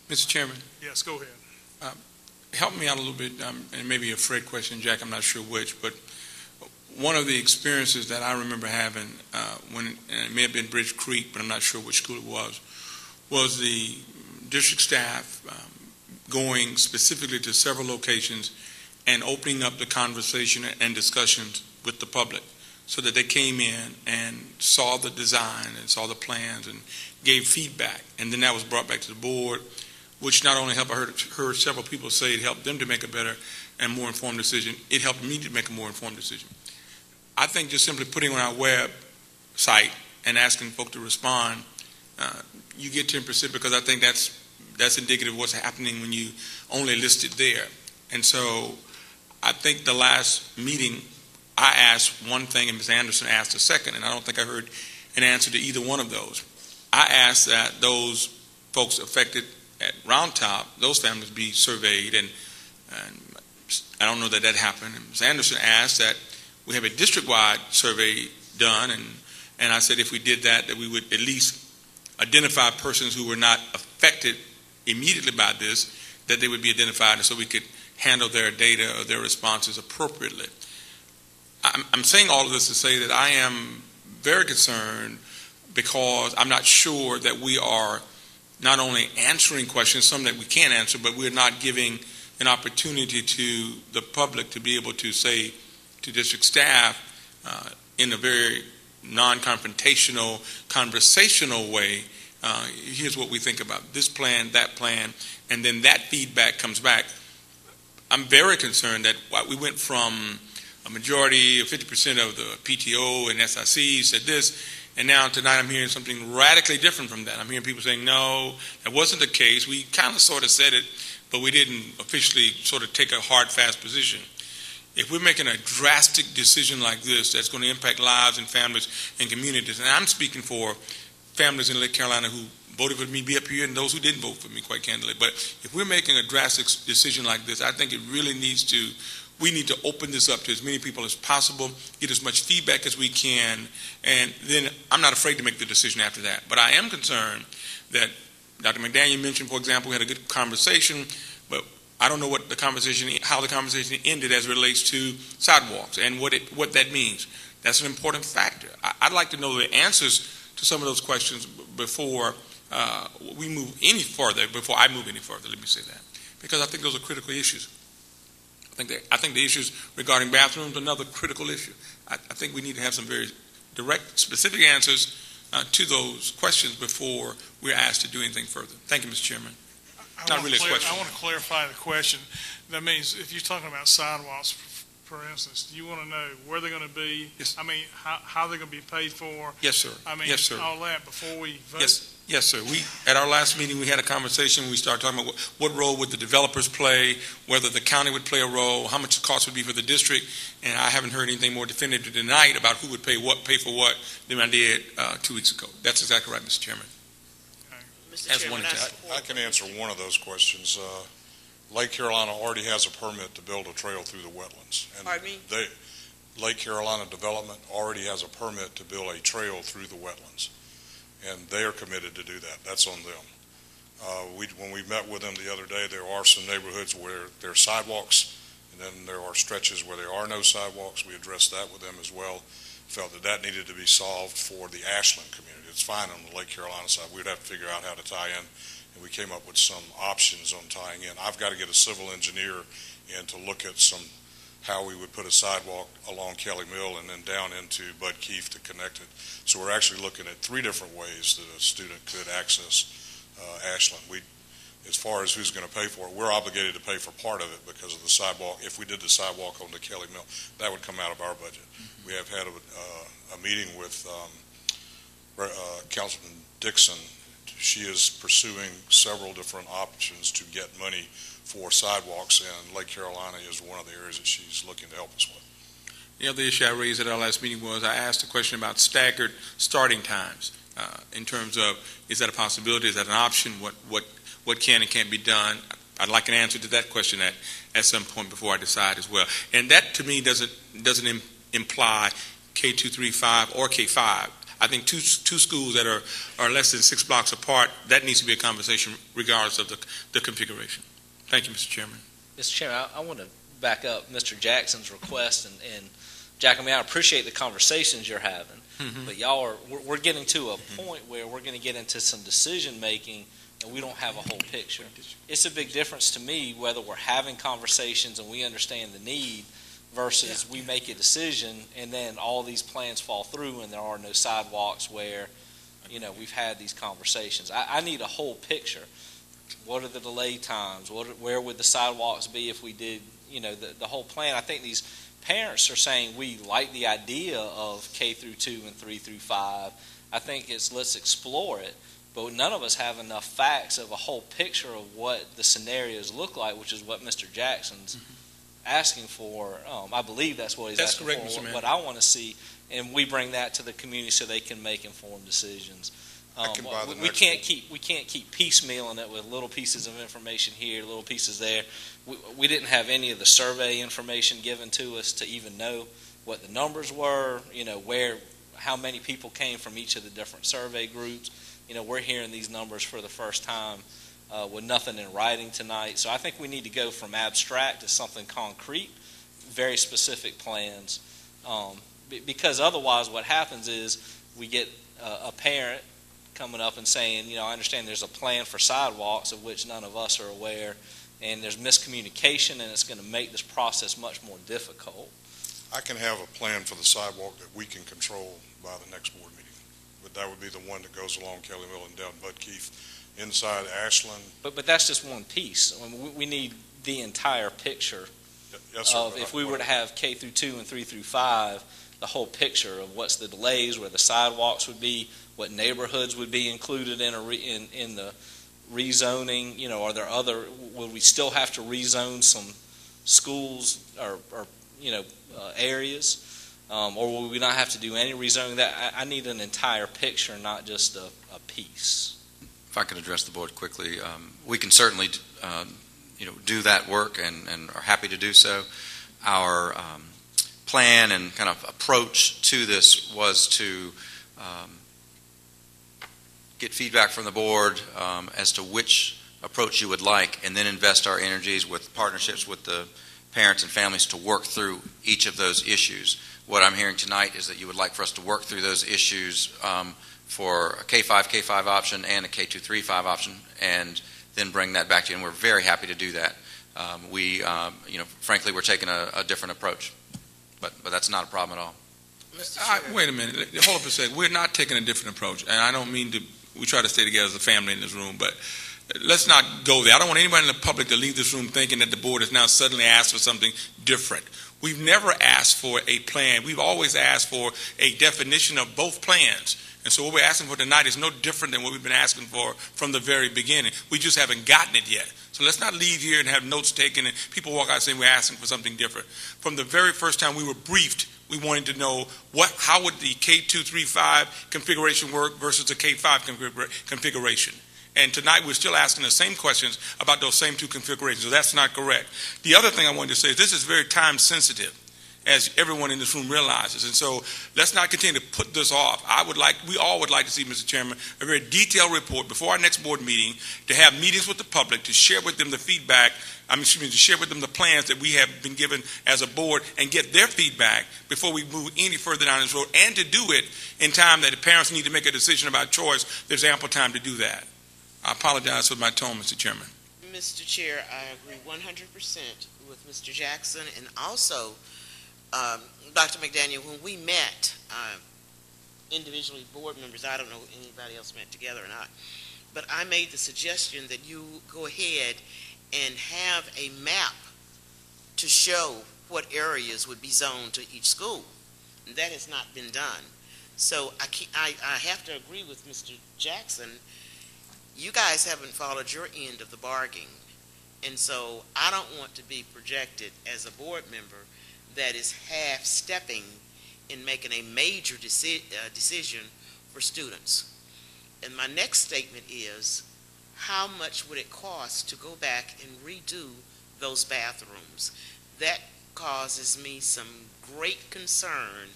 Mr. Chairman, yes, go ahead. help me out a little bit, and maybe a Fred question, Jack, I'm not sure which, but one of the experiences that I remember having when, and it may have been Bridge Creek, but I'm not sure which school it was the district staff going specifically to several locations and opening up the conversation and discussions with the public, so that they came in and saw the design and saw the plans and gave feedback. And then that was brought back to the board, which not only helped, I heard several people say it helped them to make a better and more informed decision, it helped me to make a more informed decision. I think just simply putting on our website and asking folk to respond, you get 10%, because I think that's indicative of what's happening when you only list it there. And so I think the last meeting, I asked one thing and Ms. Anderson asked a second, and I don't think I heard an answer to either one of those. I asked that those folks affected at Round Top, those families be surveyed, and I don't know that happened. And Ms. Anderson asked that we have a district-wide survey done, and I said if we did that we would at least identify persons who were not affected immediately by this, that they would be identified, and so we could handle their data or their responses appropriately. I'm saying all of this to say that I am very concerned, because I'm not sure that we are not only answering questions, some that we can't answer, but we're not giving an opportunity to the public to be able to say to district staff in a very non-confrontational, conversational way, here's what we think about this plan, that plan, and then that feedback comes back. I'm very concerned that we went from a majority of 50% of the PTO and SIC said this, and now tonight I'm hearing something radically different from that. I'm hearing people saying, no, that wasn't the case. We kind of sort of said it, but we didn't officially sort of take a hard, fast position. If we're making a drastic decision like this that's going to impact lives and families and communities, and I'm speaking for families in Lake Carolina who voted for me to be up here and those who didn't vote for me, quite candidly, but if we're making a drastic decision like this, I think it really we need to open this up to as many people as possible, get as much feedback as we can, and then I'm not afraid to make the decision after that. But I am concerned that Dr. McDaniel mentioned, for example, we had a good conversation, but I don't know how the conversation ended as it relates to sidewalks and what that means. That's an important factor. I'd like to know the answers to some of those questions before we move any further, before I move any further, let me say that. Because I think those are critical issues. I think the issues regarding bathrooms are another critical issue. I think we need to have some very direct, specific answers to those questions before we're asked to do anything further. Thank you, Mr. Chairman. Not really a question. I want to clarify the question. That means if you're talking about sidewalks, for instance, do you want to know where they're going to be? Yes. I mean, how they're going to be paid for? Yes, sir. I mean, Yes, sir. all that before we vote? Yes, sir. At our last meeting, we had a conversation. We started talking about what role would the developers play, whether the county would play a role, how much the cost would be for the district, and I haven't heard anything more definitive tonight about who would pay for what than I did 2 weeks ago. That's exactly right, Mr. Chairman. Mr. As Chairman, one example. I can answer one of those questions. Lake Carolina already has a permit to build a trail through the wetlands. And Pardon me? Lake Carolina Development already has a permit to build a trail through the wetlands, and they are committed to do that. That's on them. When we met with them the other day, there are some neighborhoods where there are sidewalks, and then there are stretches where there are no sidewalks. We addressed that with them as well. Felt that needed to be solved for the Ashland community. It's fine on the Lake Carolina side. We'd have to figure out how to tie in, and we came up with some options on tying in. I've got to get a civil engineer in to look at how we would put a sidewalk along Kelly Mill and then down into Bud Keefe to connect it. So we're actually looking at 3 different ways that a student could access Ashland. As far as who's going to pay for it, we're obligated to pay for part of it because of the sidewalk. If we did the sidewalk on the Kelly Mill, that would come out of our budget. We have had a meeting with Councilman Dixon. She is pursuing several different options to get money for sidewalks, and Lake Carolina is one of the areas that she's looking to help us with. The other issue I raised at our last meeting was I asked a question about staggered starting times in terms of, is that a possibility? Is that an option? What can and can't be done? I'd like an answer to that question at some point before I decide as well. And that, to me, doesn't imply K235 or K5. I think two schools that are less than 6 blocks apart, that needs to be a conversation regardless of the configuration. Thank you, Mr. Chairman. Mr. Chairman, I want to back up Mr. Jackson's request, and Jack, I appreciate the conversations you're having, but we're getting to a point where we're going to get into some decision making and we don't have a whole picture. It's a big difference to me whether we're having conversations and we understand the need versus we make a decision and then all these plans fall through and there are no sidewalks where, we've had these conversations. I need a whole picture. What are the delay times? Where would the sidewalks be if we did, the whole plan? I think these parents are saying we like the idea of K through 2 and 3 through 5. I think let's explore it. But none of us have enough facts of a whole picture of what the scenarios look like, which is what Mr. Jackson's asking for. I believe that's what he's asking correct, for. Mr. Mann. What I want to see, and we bring that to the community so they can make informed decisions. We can't keep piecemealing it with little pieces of information here, little pieces there. We didn't have any of the survey information given to us to even know what the numbers were. How many people came from each of the different survey groups. We're hearing these numbers for the first time with nothing in writing tonight. So I think we need to go from abstract to something concrete, very specific plans, because otherwise what happens is we get a parent coming up and saying, I understand there's a plan for sidewalks of which none of us are aware, and there's miscommunication, and it's going to make this process much more difficult. I can have a plan for the sidewalk that we can control by the next board meeting. But that would be the one that goes along Kelly Mill and down Bud Keefe, inside Ashland. But that's just one piece. We need the entire picture Yes, sir. of if we were to have K through 2 and 3 through 5, the whole picture of what's the delays, where the sidewalks would be, what neighborhoods would be included in the rezoning. Are there will we still have to rezone some schools or areas? Or will we not have to do any rezoning? That I need an entire picture, not just a piece. If I could address the board quickly, we can certainly do that work and are happy to do so. Our plan and kind of approach to this was to get feedback from the board as to which approach you would like, and then invest our energies with partnerships with the parents and families to work through each of those issues. What I'm hearing tonight is that you would like for us to work through those issues for a K5 option and a K235 option, and then bring that back to you, and we're very happy to do that. Frankly, we're taking a different approach, but that's not a problem at all. Wait a minute. Hold up a second. We're not taking a different approach, and I don't mean to. We try to stay together as a family in this room, but let's not go there. I don't want anybody in the public to leave this room thinking that the board has now suddenly asked for something different. We've never asked for a plan. We've always asked for a definition of both plans. And so what we're asking for tonight is no different than what we've been asking for from the very beginning. We just haven't gotten it yet. So let's not leave here and have notes taken and people walk out saying we're asking for something different. From the very first time we were briefed, we wanted to know how would the K235 configuration work versus the K5 configuration. And tonight we're still asking the same questions about those same two configurations. So that's not correct. The other thing I wanted to say is this is very time sensitive, as everyone in this room realizes. And so let's not continue to put this off. We all would like to see, Mr. Chairman, a very detailed report before our next board meeting, to have meetings with the public, to share with them the feedback, to share with them the plans that we have been given as a board and get their feedback before we move any further down this road, and to do it in time that the parents need to make a decision about choice. There's ample time to do that. I apologize for my tone, Mr. Chairman. Mr. Chair, I agree 100% with Mr. Jackson, and also Dr. McDaniel, when we met individually, board members, I don't know if anybody else met together or not, but I made the suggestion that you go ahead and have a map to show what areas would be zoned to each school. And that has not been done. So I have to agree with Mr. Jackson. You guys haven't followed your end of the bargain. And so I don't want to be projected as a board member that is half-stepping in making a major decision for students. And my next statement is, how much would it cost to go back and redo those bathrooms? That causes me some great concern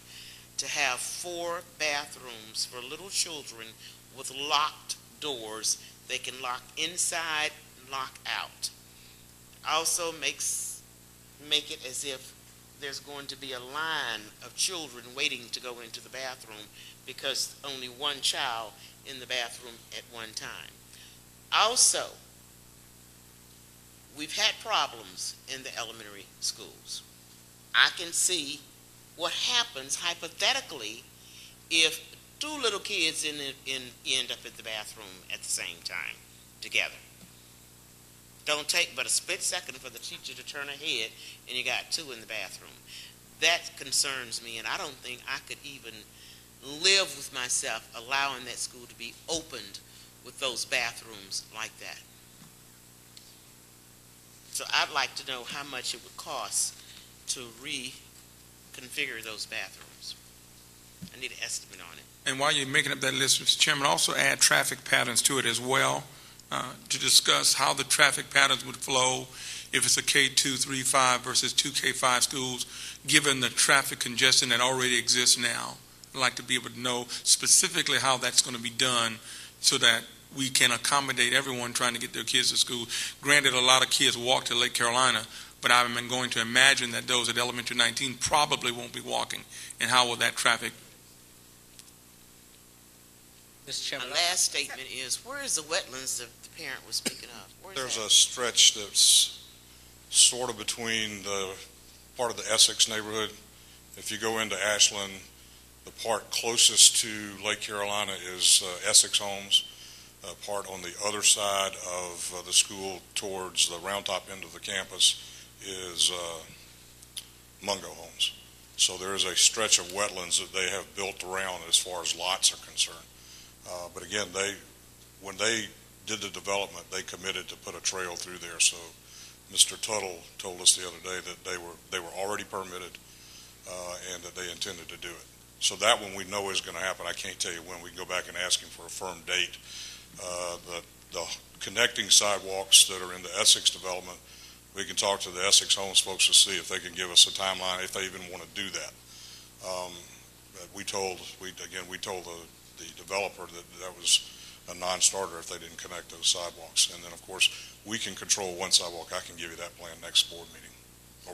to have 4 bathrooms for little children with locked doors. They can lock inside and lock out. Also make it as if there's going to be a line of children waiting to go into the bathroom because only one child in the bathroom at one time. Also, we've had problems in the elementary schools. I can see what happens hypothetically if 2 little kids end up at the bathroom at the same time together. Don't take but a split second for the teacher to turn her head and you got 2 in the bathroom. That concerns me, and I don't think I could even live with myself allowing that school to be opened with those bathrooms like that. So I'd like to know how much it would cost to reconfigure those bathrooms. I need an estimate on it. And while you're making up that list, Mr. Chairman, also add traffic patterns to it as well, to discuss how the traffic patterns would flow if it's a K235 versus 2 K5 schools, given the traffic congestion that already exists now. I'd like to be able to know specifically how that's going to be done so that we can accommodate everyone trying to get their kids to school. Granted, a lot of kids walk to Lake Carolina, but I'm going to imagine that those at Elementary 19 probably won't be walking. And how will that traffic? Mr. Chairman, my last statement is, where is the wetlands that the parent was speaking of? There's a stretch that's sort of between the part of the Essex neighborhood. If you go into Ashland, the part closest to Lake Carolina is Essex Homes. Part on the other side of the school towards the Round Top end of the campus is Mungo Homes. So there is a stretch of wetlands that they have built around as far as lots are concerned. But again, when they did the development, they committed to put a trail through there. So Mr. Tuttle told us the other day that they were already permitted and that they intended to do it. So that one we know is going to happen. I can't tell you when. We can go back and ask him for a firm date. The connecting sidewalks that are in the Essex development, we can talk to the Essex Homes folks to see if they can give us a timeline, if they even want to do that. We told the developer that was a non-starter if they didn't connect those sidewalks. And then, of course, we can control one sidewalk. I can give you that plan next board meeting.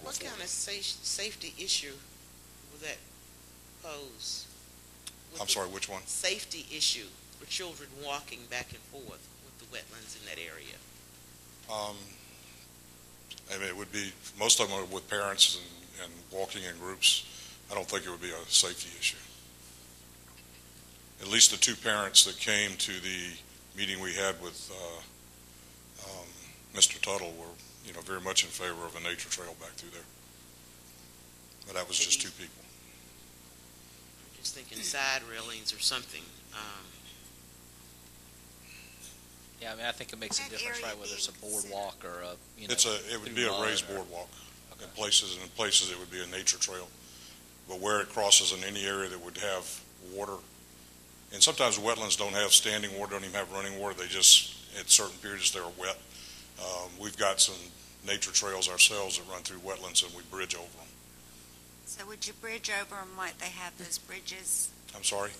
What kind of safety issue will that pose? I'm sorry, which one? Safety issue for children walking back and forth with the wetlands in that area. I mean, it would be, most of them are with parents and walking in groups. I don't think it would be a safety issue. At least the 2 parents that came to the meeting we had with Mr. Tuttle were, very much in favor of a nature trail back through there. But that was just two people. Just thinking side railings or something. Yeah, I think it makes a difference, right, whether it's a boardwalk or a, It would be a raised boardwalk. Okay. In places it would be a nature trail. But where it crosses in any area that would have water, and sometimes wetlands don't have standing water, don't even have running water, they just, at certain periods, they're wet. We've got some nature trails ourselves that run through wetlands, and we bridge over them. So would you bridge over them like they have those bridges? I'm sorry?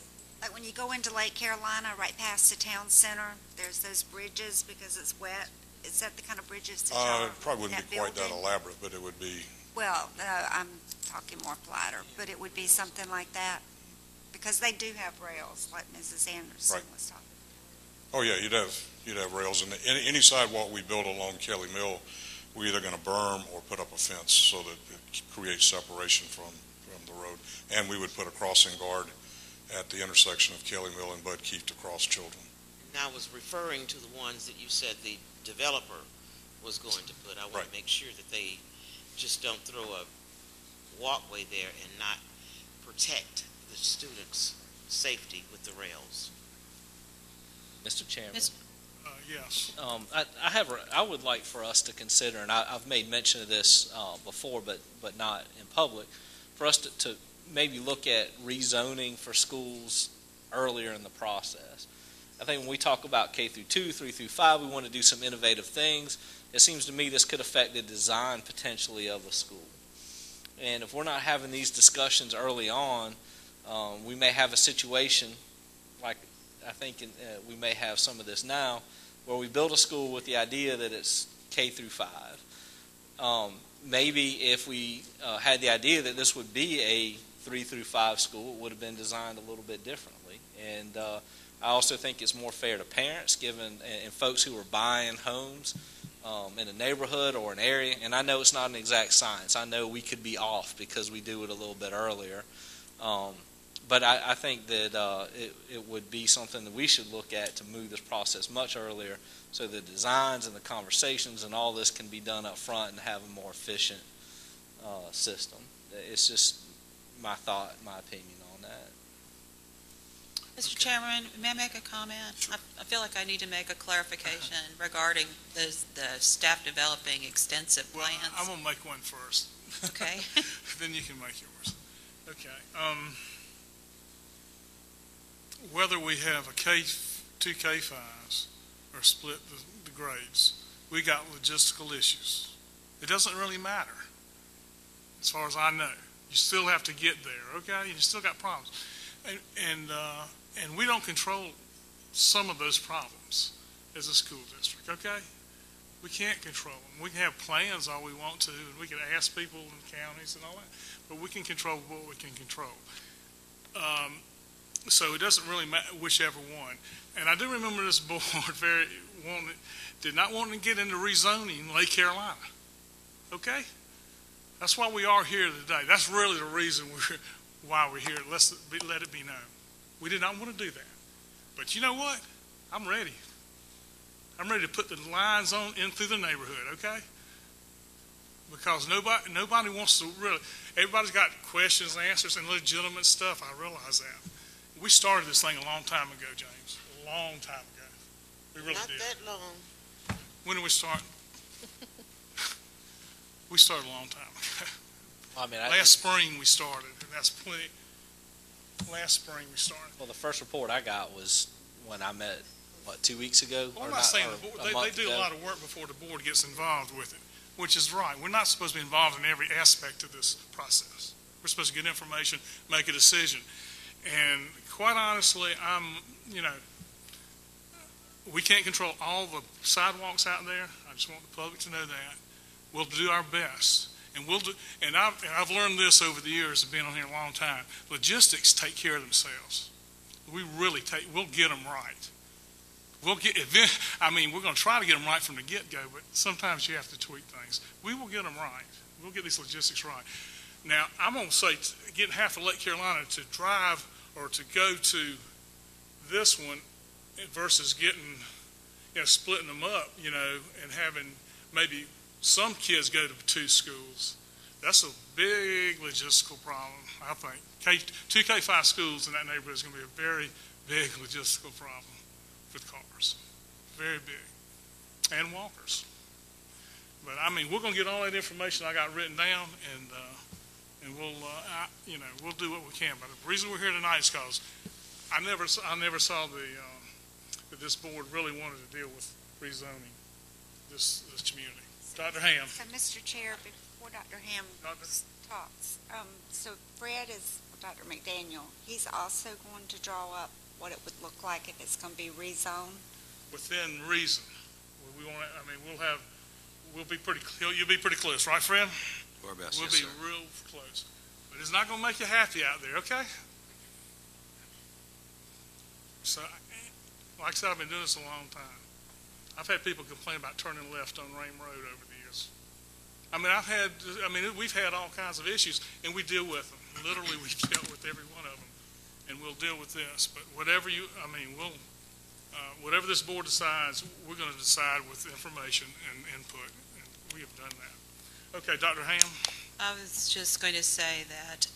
Like when you go into Lake Carolina, right past the town center, there's those bridges because it's wet. Is that the kind of bridges that y'all It probably wouldn't be quite that building? elaborate, but it would be, Well, I'm talking more flatter, but it would be something like that? Because they do have rails, like Mrs. Anderson Right. was talking. oh yeah, you'd have rails. And any sidewalk we build along Kelly Mill, we're either going to berm or put up a fence so that it creates separation from the road. And we would put a crossing guard at the intersection of Kelly Mill and Bud Keith to cross children. And I was referring to the ones that you said the developer was going to put. I want Right. to make sure that they just don't throw a walkway there and not protect the students' safety with the rails. Mr. Chairman. Yes. I would like for us to consider, and I've made mention of this before, but not in public, for us to maybe look at rezoning for schools earlier in the process. I think when we talk about K through 2, 3 through 5, we want to do some innovative things. It seems to me this could affect the design potentially of a school. And if we're not having these discussions early on, we may have a situation like I think we may have some of this now, where we build a school with the idea that it's K through 5. Maybe if we had the idea that this would be a 3 through 5 school, it would have been designed a little bit differently. And I also think it's more fair to parents, and folks who are buying homes in a neighborhood or an area. And I know it's not an exact science. I know we could be off because we do it a little bit earlier. But I think that it would be something that we should look at to move this process much earlier, so the designs and the conversations and all this can be done up front and have a more efficient system. It's just my thought, my opinion on that. Mr. Chairman, may I make a comment? I feel like I need to make a clarification regarding the staff developing extensive plans. Well, I'm going to make one first. Okay. Then you can make yours. Okay. Whether we have two K-5s or split the grades, we got logistical issues. It doesn't really matter, as far as I know. You still have to get there, okay? You still got problems. And we don't control some of those problems as a school district, okay? We can't control them. We can have plans all we want to, and we can ask people in counties and all that, but we can control what we can control. So it doesn't really matter whichever one. And I do remember this board did not want to get into rezoning Lake Carolina. Okay? That's why we are here today. That's really the reason why we're here. Let it be known. We did not want to do that. But you know what? I'm ready. I'm ready to put the lines on in through the neighborhood, okay? Because nobody wants to really, everybody's got questions and answers and legitimate stuff. I realize that. We started this thing a long time ago, James. A long time ago. We really Not did. that long. When did we start? We started a long time ago. I mean, Last spring we started, and that's plenty. Last spring we started. Well, the first report I got was when I met, 2 weeks ago? Well, I'm Or not saying or the board, a they month do ago? a lot of work before the board gets involved with it, which is right. We're not supposed to be involved in every aspect of this process. We're supposed to get information, make a decision. And quite honestly, we can't control all the sidewalks out there. I just want the public to know that. We'll do our best. And I've learned this over the years of being on here a long time. Logistics take care of themselves. We'll get them right. We're going to try to get them right from the get-go, but sometimes you have to tweak things. We will get them right. We'll get these logistics right. Now, I'm going to say getting half of Lake Carolina to drive or to go to this one versus getting, splitting them up, and having maybe some kids go to 2 schools. That's a big logistical problem, I think. Two K-5 schools in that neighborhood is going to be a very big logistical problem with cars. Very big. And walkers. But, I mean, we're going to get all that information I got written down, and we'll, we'll do what we can. But the reason we're here tonight is because I never saw that this board really wanted to deal with rezoning this community. Dr. Ham. So, Mr. Chair, before Dr. Ham talks, so Fred is Dr. McDaniel. He's also going to draw up what it would look like if it's going to be rezoned. Within reason, we want. I mean, we'll be pretty. You'll be pretty close, right, Fred? Do our best. We'll Yes, be sir. real close, but it's not going to make you happy out there, okay? So, like I said, I've been doing this a long time. I've had people complain about turning left on Rame Road over the years. I mean, we've had all kinds of issues, and we deal with them. Literally, we've dealt with every one of them, and we'll deal with this. But whatever whatever this board decides, we're going to decide with information and input, and we have done that. Okay, Dr. Ham? I was just going to say that,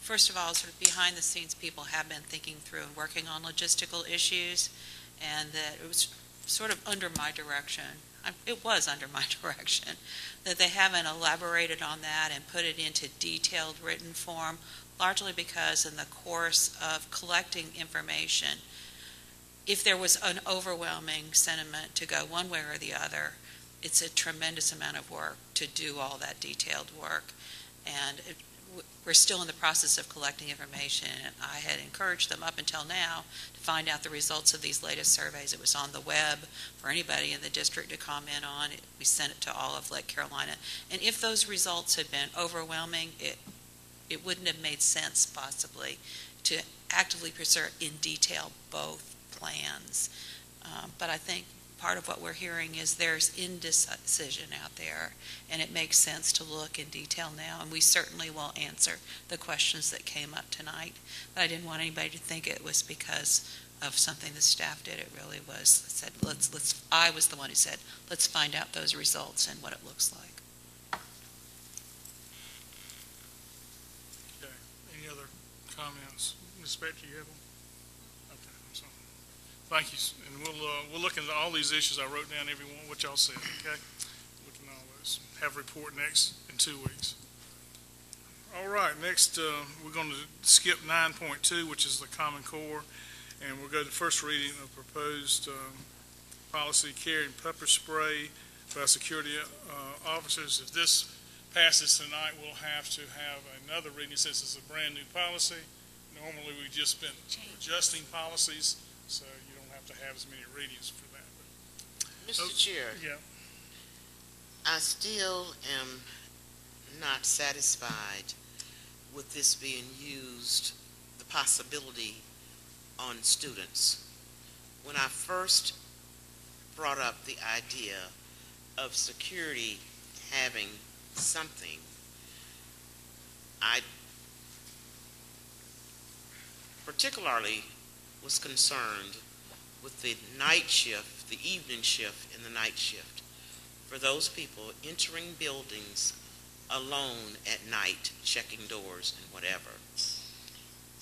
first of all, sort of behind the scenes, people have been thinking through and working on logistical issues, and that it was sort of under my direction. It was under my direction that they haven't elaborated on that and put it into detailed written form, largely because in the course of collecting information, if there was an overwhelming sentiment to go one way or the other, it's a tremendous amount of work to do all that detailed work. And we're still in the process of collecting information, and I had encouraged them up until now to find out the results of these latest surveys. It was on the web for anybody in the district to comment on. We sent it to all of Lake Carolina. And if those results had been overwhelming, it wouldn't have made sense possibly to actively pursue in detail both plans. But I think part of what we're hearing is there's indecision out there, and it makes sense to look in detail now, and we certainly will answer the questions that came up tonight. But I didn't want anybody to think it was because of something the staff did. It really was, I was the one who said, let's find out those results and what it looks like. Okay, any other comments? Ms. Specter, you have one? Okay, I'm sorry. Thank you, and we'll look into all these issues. I wrote down every one, what y'all said, okay? Looking at all those. Have a report next in 2 weeks. All right, next, we're going to skip 9.2, which is the Common Core, and we'll go to first reading of proposed policy carrying pepper spray by security officers. If this passes tonight, we'll have to have another reading since it's a brand-new policy. Normally, we've just been adjusting policies, so you don't have to have as many readings for that. Mr. Chair. Yeah. I still am not satisfied with this being used, the possibility on students. When I first brought up the idea of security having something, I particularly was concerned with the night shift, the evening shift and the night shift, for those people entering buildings alone at night, checking doors and whatever.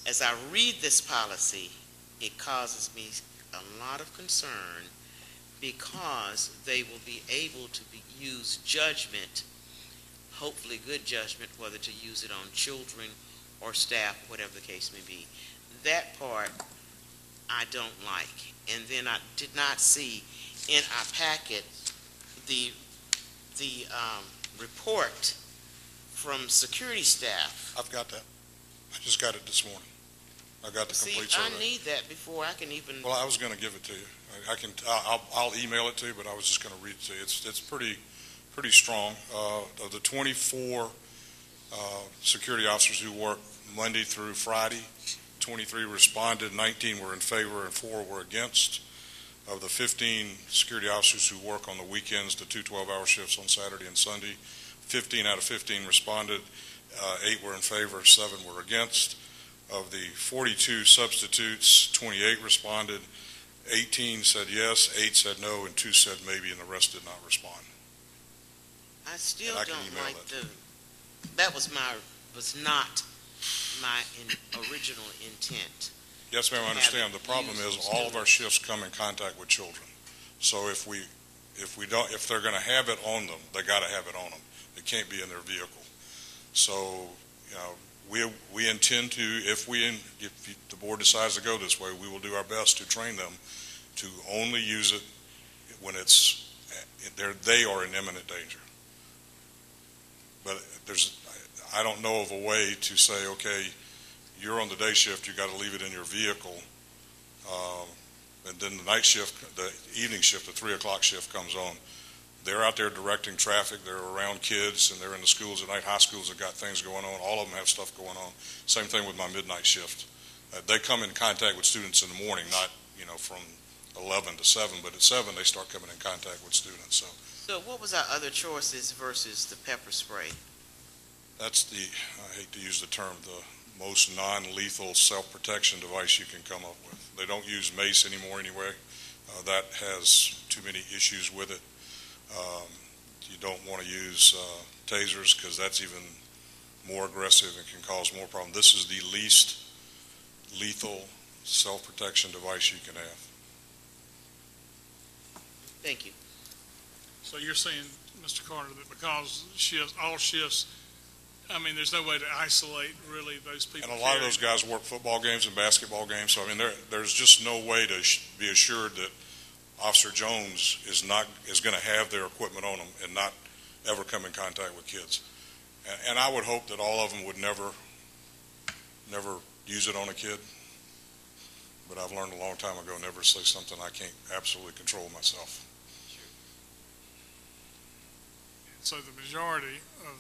As I read this policy, it causes me a lot of concern because they will be able to use judgment, hopefully good judgment, whether to use it on children or staff, whatever the case may be. That part I don't like. And then I did not see in our packet the report from security staff. I've got that. I just got it this morning. I got the complete survey. I need that before I can even. Well, I was going to give it to you. I'll email it to you, but I was just going to read it to you. It's pretty strong. Of the 24 security officers who work Monday through Friday, 23 responded, 19 were in favor, and 4 were against. Of the 15 security officers who work on the weekends, the 2 12-hour shifts on Saturday and Sunday, 15 out of 15 responded, 8 were in favor, 7 were against. Of the 42 substitutes, 28 responded, 18 said yes, 8 said no, and 2 said maybe, and the rest did not respond. I still And I can don't email like that. that was not my original intent. Yes, ma'am, I understand. The problem is all of our shifts come in contact with children. So if they're going to have it on them, they got to have it on them. It can't be in their vehicle. So, we intend to, if the board decides to go this way, we will do our best to train them to only use it when they are in imminent danger. But I don't know of a way to say, okay, you're on the day shift, you got to leave it in your vehicle, and then the night shift, the evening shift, the 3 o'clock shift comes on. They're out there directing traffic, they're around kids, and they're in the schools at night. High schools have got things going on, all of them have stuff going on. Same thing with my midnight shift. They come in contact with students in the morning, not from 11 to 7, but at 7 they start coming in contact with students. So what was our other choices versus the pepper spray? That's I hate to use the term, the most non-lethal self-protection device you can come up with. They don't use mace anymore anyway. That has too many issues with it. You don't want to use tasers because that's even more aggressive and can cause more problems. This is the least lethal self-protection device you can have. Thank you. So you're saying, Mr. Carter, that because all shifts, there's no way to isolate really those people. And a lot of those guys work football games and basketball games, so there's just no way to be assured that Officer Jones is going to have their equipment on them and not ever come in contact with kids. And I would hope that all of them would never use it on a kid. But I've learned a long time ago, never say something I can't absolutely control myself. So the majority of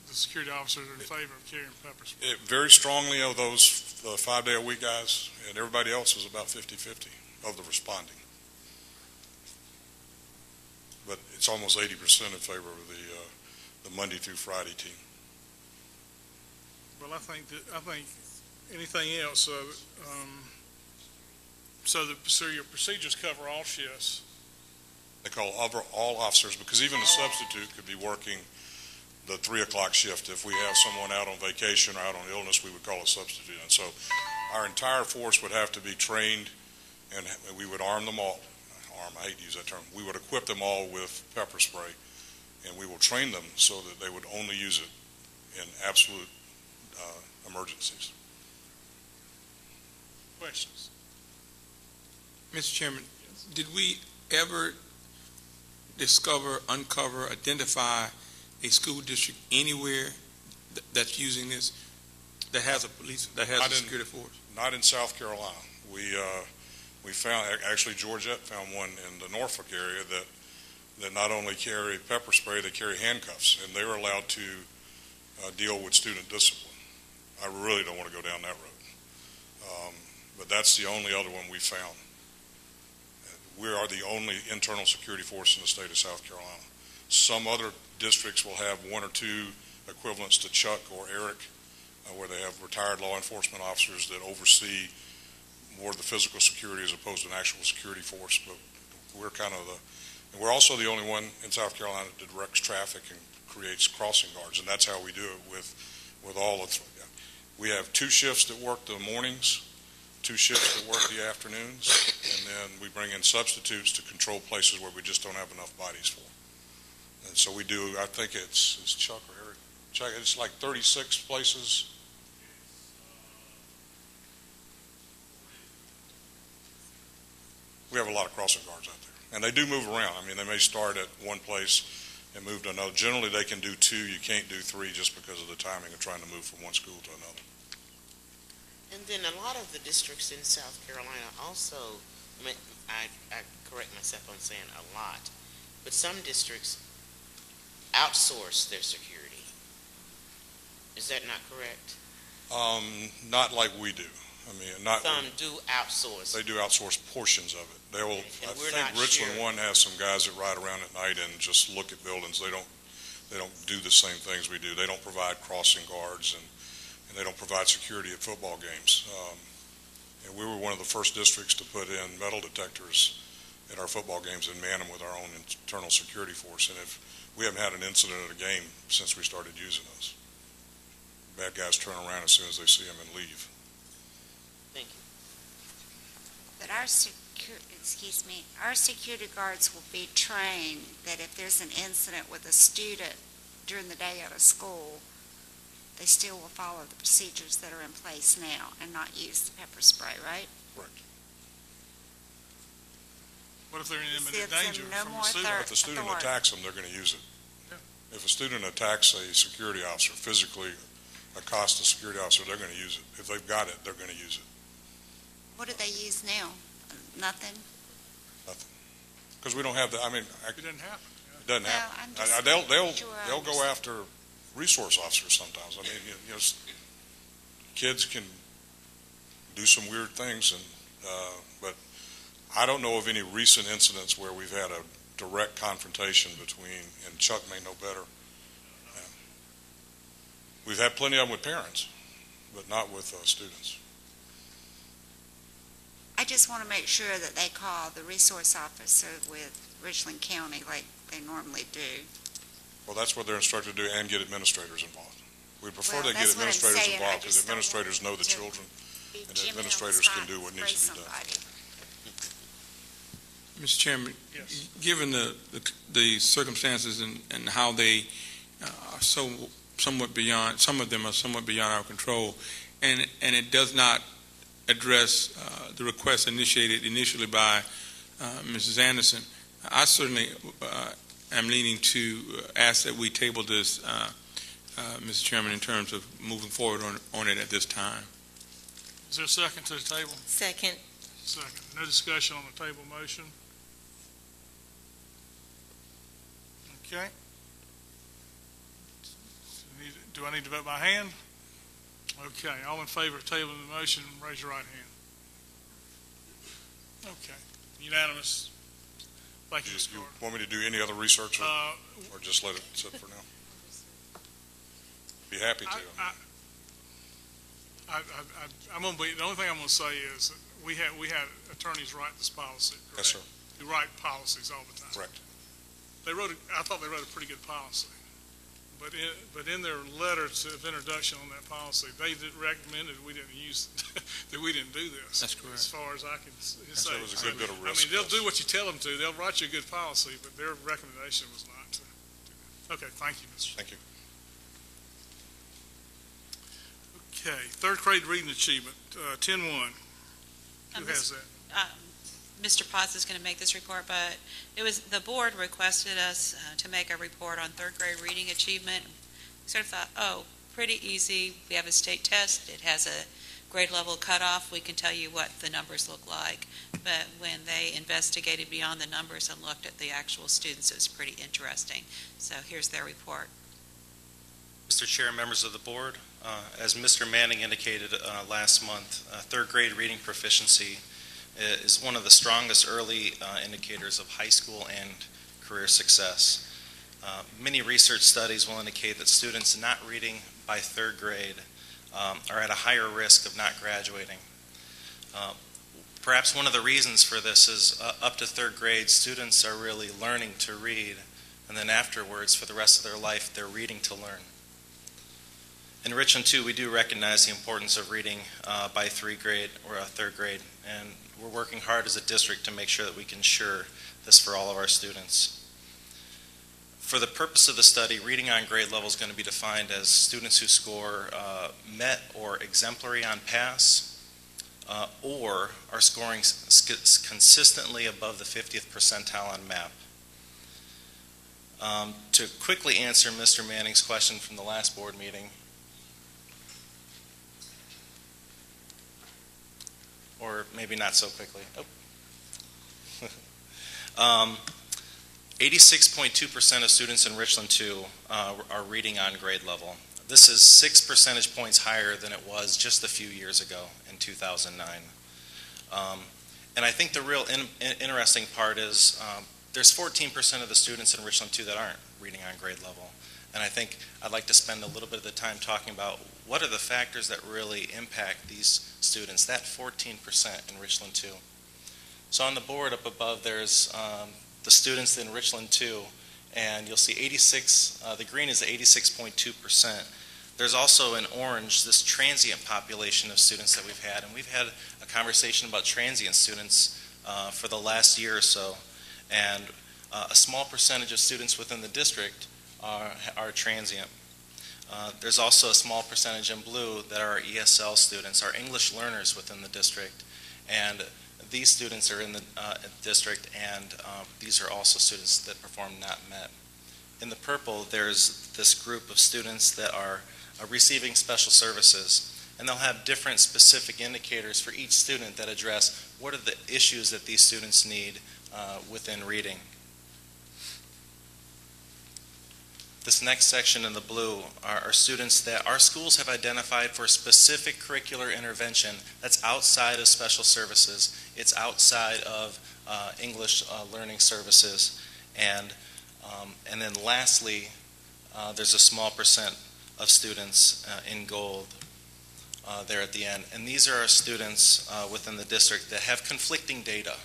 the security officers are in favor of carrying pepper spray. Very strongly of those 5-day-a-week guys, and everybody else is about 50-50 of the responding. But it's almost 80% in favor of the Monday through Friday team. Well, I think anything else. So your procedures cover all shifts. They call all officers, because even a substitute could be working the 3 o'clock shift. If we have someone out on vacation or out on illness, we would call a substitute. And so our entire force would have to be trained, and we would arm them all. I hate to use that term. We would equip them all with pepper spray, and we will train them so that they would only use it in absolute emergencies. Questions? Mr. Chairman, did we ever uncover, identify a school district anywhere that's using this, that has a security force? Not in South Carolina. We found, actually Georgette found one in the Norfolk area that not only carry pepper spray, they carry handcuffs, and they're allowed to deal with student discipline. I really don't want to go down that road. But that's the only other one we found. We are the only internal security force in the state of South Carolina. Some other districts will have 1 or 2 equivalents to Chuck or Eric, where they have retired law enforcement officers that oversee more of the physical security as opposed to an actual security force. But we're and we're also the only one in South Carolina that directs traffic and creates crossing guards, and that's how we do it with all of. We have 2 shifts that work the mornings, 2 shifts that work the afternoons, and then we bring in substitutes to control places where we just don't have enough bodies for. And so we do, I think it's Chuck or Eric. Chuck, it's like 36 places. We have a lot of crossing guards out there, and they do move around. They may start at one place and move to another. Generally, they can do 2. You can't do 3 just because of the timing of trying to move from one school to another. And then a lot of the districts in South Carolina also, I correct myself on saying a lot, but some districts outsource their security. Is that not correct? Not like we do. Some do outsource. They do outsource portions of it. They will. I think Richland sure. 1 has some guys that ride around at night and just look at buildings. They don't do the same things we do. They don't provide crossing guards and they don't provide security at football games. And we were one of the first districts to put in metal detectors at our football games and man them with our own internal security force. And if we haven't had an incident at a game since we started using those. Bad guys turn around as soon as they see them and leave. Thank you. But our security guards will be trained that if there's an incident with a student during the day out of school, they still will follow the procedures that are in place now and not use the pepper spray, right? Correct. What if they're in imminent Gives them danger no from more a student? If the student authority. attacks them, they're going to use it. Yeah. If a student attacks a security officer, physically accosts a security officer, they're going to use it. If they've got it, they're going to use it. What do they use now? Nothing? Because we don't have the, I mean, It didn't happen. it doesn't Well, happen. I'm just They'll sure I they'll go after resource officers sometimes. I mean, kids can do some weird things, and but I don't know of any recent incidents where we've had a direct confrontation between, and Chuck may know better. We've had plenty of them with parents, but not with students. I just want to make sure that they call the resource officer with Richland County like they normally do. Well, that's what they're instructed to do, and get administrators involved. We prefer Well, they get that's what I'm administrators saying. I involved because just don't administrators want know the to children, Be and the Jimmy on the administrators spot can do what and needs to be spray done. somebody. Mr. Chairman, Yes. given the circumstances and how they are somewhat beyond, some of them are somewhat beyond our control, and it does not address the request initiated initially by Mrs. Anderson, I certainly am leaning to ask that we table this, Mr. Chairman, in terms of moving forward on it at this time. Is there a second to the table? Second. Second. No discussion on the table motion? Okay. Do I need to vote by hand? Okay, all in favor of tabling the motion, raise your right hand. Okay, unanimous. Thank you, Mr. You Carter. want me to do any other research, or just let it sit for now? Be happy to. I'm gonna be, the only thing I'm gonna say is that we had attorneys write this policy, correct? Yes, sir. Who write policies all the time. Correct. I thought they wrote a pretty good policy. But in their letter of introduction on that policy, they recommended we didn't use, that we didn't do this. That's correct. As far as I can say. So it was a good bit of risk. I mean, they'll do what you tell them to. They'll write you a good policy, but their recommendation was not to do that. Okay, thank you, Mr. Thank you. Okay, third grade reading achievement, 10-1. Who has that? Mr. Potts is going to make this report, but the board requested us to make a report on third grade reading achievement. We sort of thought, oh, pretty easy. We have a state test. It has a grade level cutoff. We can tell you what the numbers look like. But when they investigated beyond the numbers and looked at the actual students, it was pretty interesting. So here's their report. Mr. Chair, members of the board, as Mr. Manning indicated last month, third grade reading proficiency is one of the strongest early indicators of high school and career success. Many research studies will indicate that students not reading by third grade are at a higher risk of not graduating. Perhaps one of the reasons for this is up to third grade, students are really learning to read, and then afterwards, for the rest of their life, they're reading to learn. In Richland, too, we do recognize the importance of reading by third grade, and we're working hard as a district to make sure that we can ensure this for all of our students. For the purpose of the study, reading on grade level is going to be defined as students who score met or exemplary on pass, or are scoring consistently above the 50th percentile on MAP. To quickly answer Mr. Manning's question from the last board meeting, or maybe not so quickly. 86.2% of students in Richland 2 are reading on grade level. This is 6 percentage points higher than it was just a few years ago in 2009. And I think the real interesting part is there's 14% of the students in Richland 2 that aren't reading on grade level. And I think I'd like to spend a little bit of the time talking about what are the factors that really impact these students, that 14% in Richland 2. So on the board up above, there's the students in Richland 2, and you'll see 86, the green is 86.2%. There's also in orange this transient population of students that we've had, and we've had a conversation about transient students for the last year or so, and a small percentage of students within the district are transient. There's also a small percentage in blue that are ESL students, are English learners within the district, and these students are in the district, and these are also students that perform not met. In the purple, there's this group of students that are receiving special services, and they'll have different specific indicators for each student that address what are the issues that these students need within reading. This next section in the blue are students that our schools have identified for specific curricular intervention that's outside of special services. It's outside of English learning services. And then lastly, there's a small percent of students in gold there at the end. And these are our students within the district that have conflicting data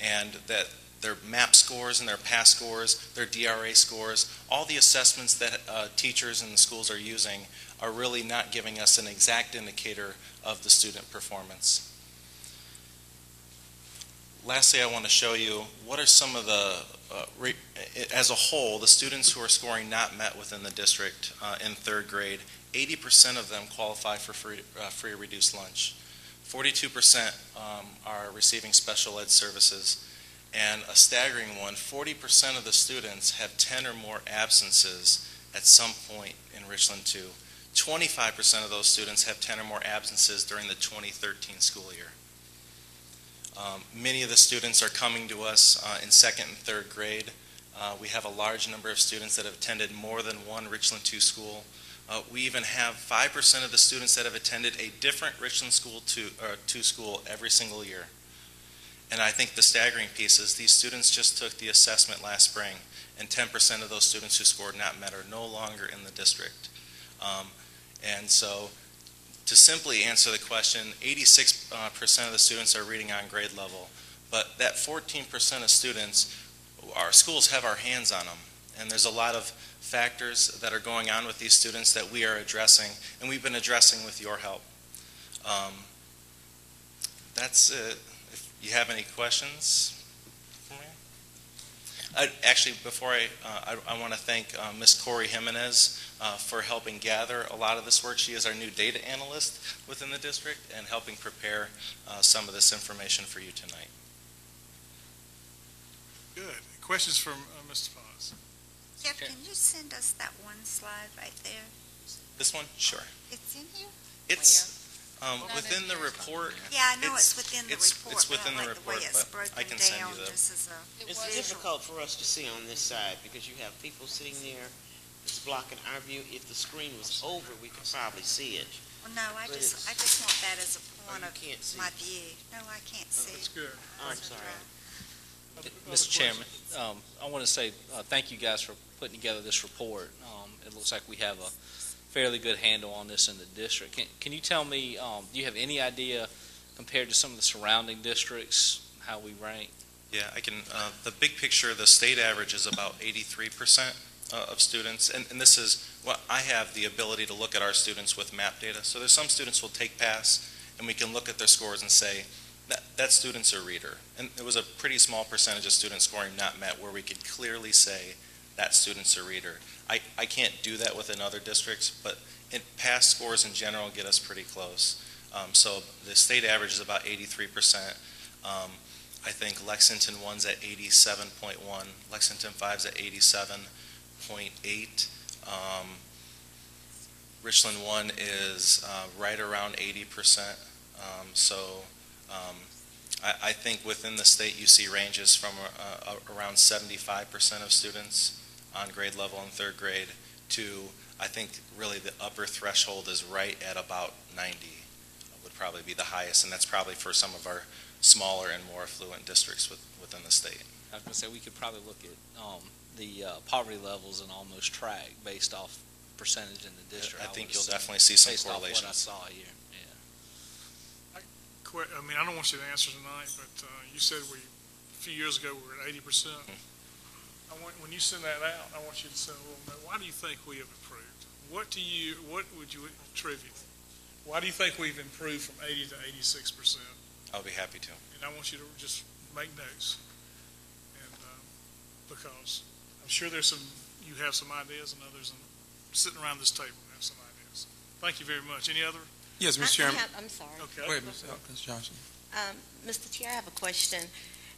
and that their MAP scores and their PASS scores, their DRA scores, all the assessments that teachers in the schools are using are really not giving us an exact indicator of the student performance. Lastly, I want to show you what are some of the, as a whole, the students who are scoring not met within the district in third grade. 80% of them qualify for free or reduced lunch. 42% are receiving special ed services. And a staggering one, 40% of the students have 10 or more absences at some point in Richland 2. 25% of those students have 10 or more absences during the 2013 school year. Many of the students are coming to us in second and third grade. We have a large number of students that have attended more than one Richland 2 school. We even have 5% of the students that have attended a different Richland 2 school every single year. And I think the staggering piece is these students just took the assessment last spring, and 10% of those students who scored not met are no longer in the district. And so to simply answer the question, 86% of the students are reading on grade level, but that 14% of students, our schools have our hands on them. And there's a lot of factors that are going on with these students that we are addressing, and we've been addressing with your help. That's it. You have any questions for me? Actually, before I want to thank Ms. Corey Jimenez for helping gather a lot of this work. She is our new data analyst within the district and helping prepare some of this information for you tonight. Good. Questions from Mr. Paz? Jeff, can you send us that one slide right there? This one? Sure. It's in here? It's within the report. Yeah, I know it's within the report. It's within the report, but I can send you the. It's difficult for us to see on this side because you have people sitting there. It's blocking our view. If the screen was over, we could probably see it. Well, no, I just want that as a point of my view. No, I can't see. That's good. I'm sorry. Mr. Chairman, I want to say thank you guys for putting together this report. It looks like we have a fairly good handle on this in the district. Can you tell me, do you have any idea compared to some of the surrounding districts, how we rank? Yeah, I can. The big picture, the state average is about 83% of students, and this is what I have the ability to look at our students with MAP data. So there's some students will take pass, and we can look at their scores and say, that student's a reader. And it was a pretty small percentage of students scoring not met where we could clearly say that student's a reader. I can't do that within other districts, but pass scores in general get us pretty close. So the state average is about 83%. I think Lexington 1's at 87.1. Lexington 5's at 87.8. Richland 1 is right around 80%. I think within the state you see ranges from around 75% of students on grade level in third grade to, I think really the upper threshold is right at about 90 would probably be the highest, and that's probably for some of our smaller and more affluent districts within the state. I was going to say we could probably look at the poverty levels and almost track based off percentage in the district. I think would you'll assume, definitely see some based off correlations. what I saw here. I mean, I don't want you to answer tonight, but you said a few years ago, we were at 80%. When you send that out, I want you to send a little note. Why do you think we have improved? What would you attribute? Why do you think we've improved from 80 to 86%? I'll be happy to. And I want you to just make notes. And because I'm sure you have some ideas, and others sitting around this table have some ideas. Thank you very much. Any other? Yes, Mr. Chairman. I'm sorry. Okay. Go ahead, Ms. Johnson. Mr. Chair, I have a question.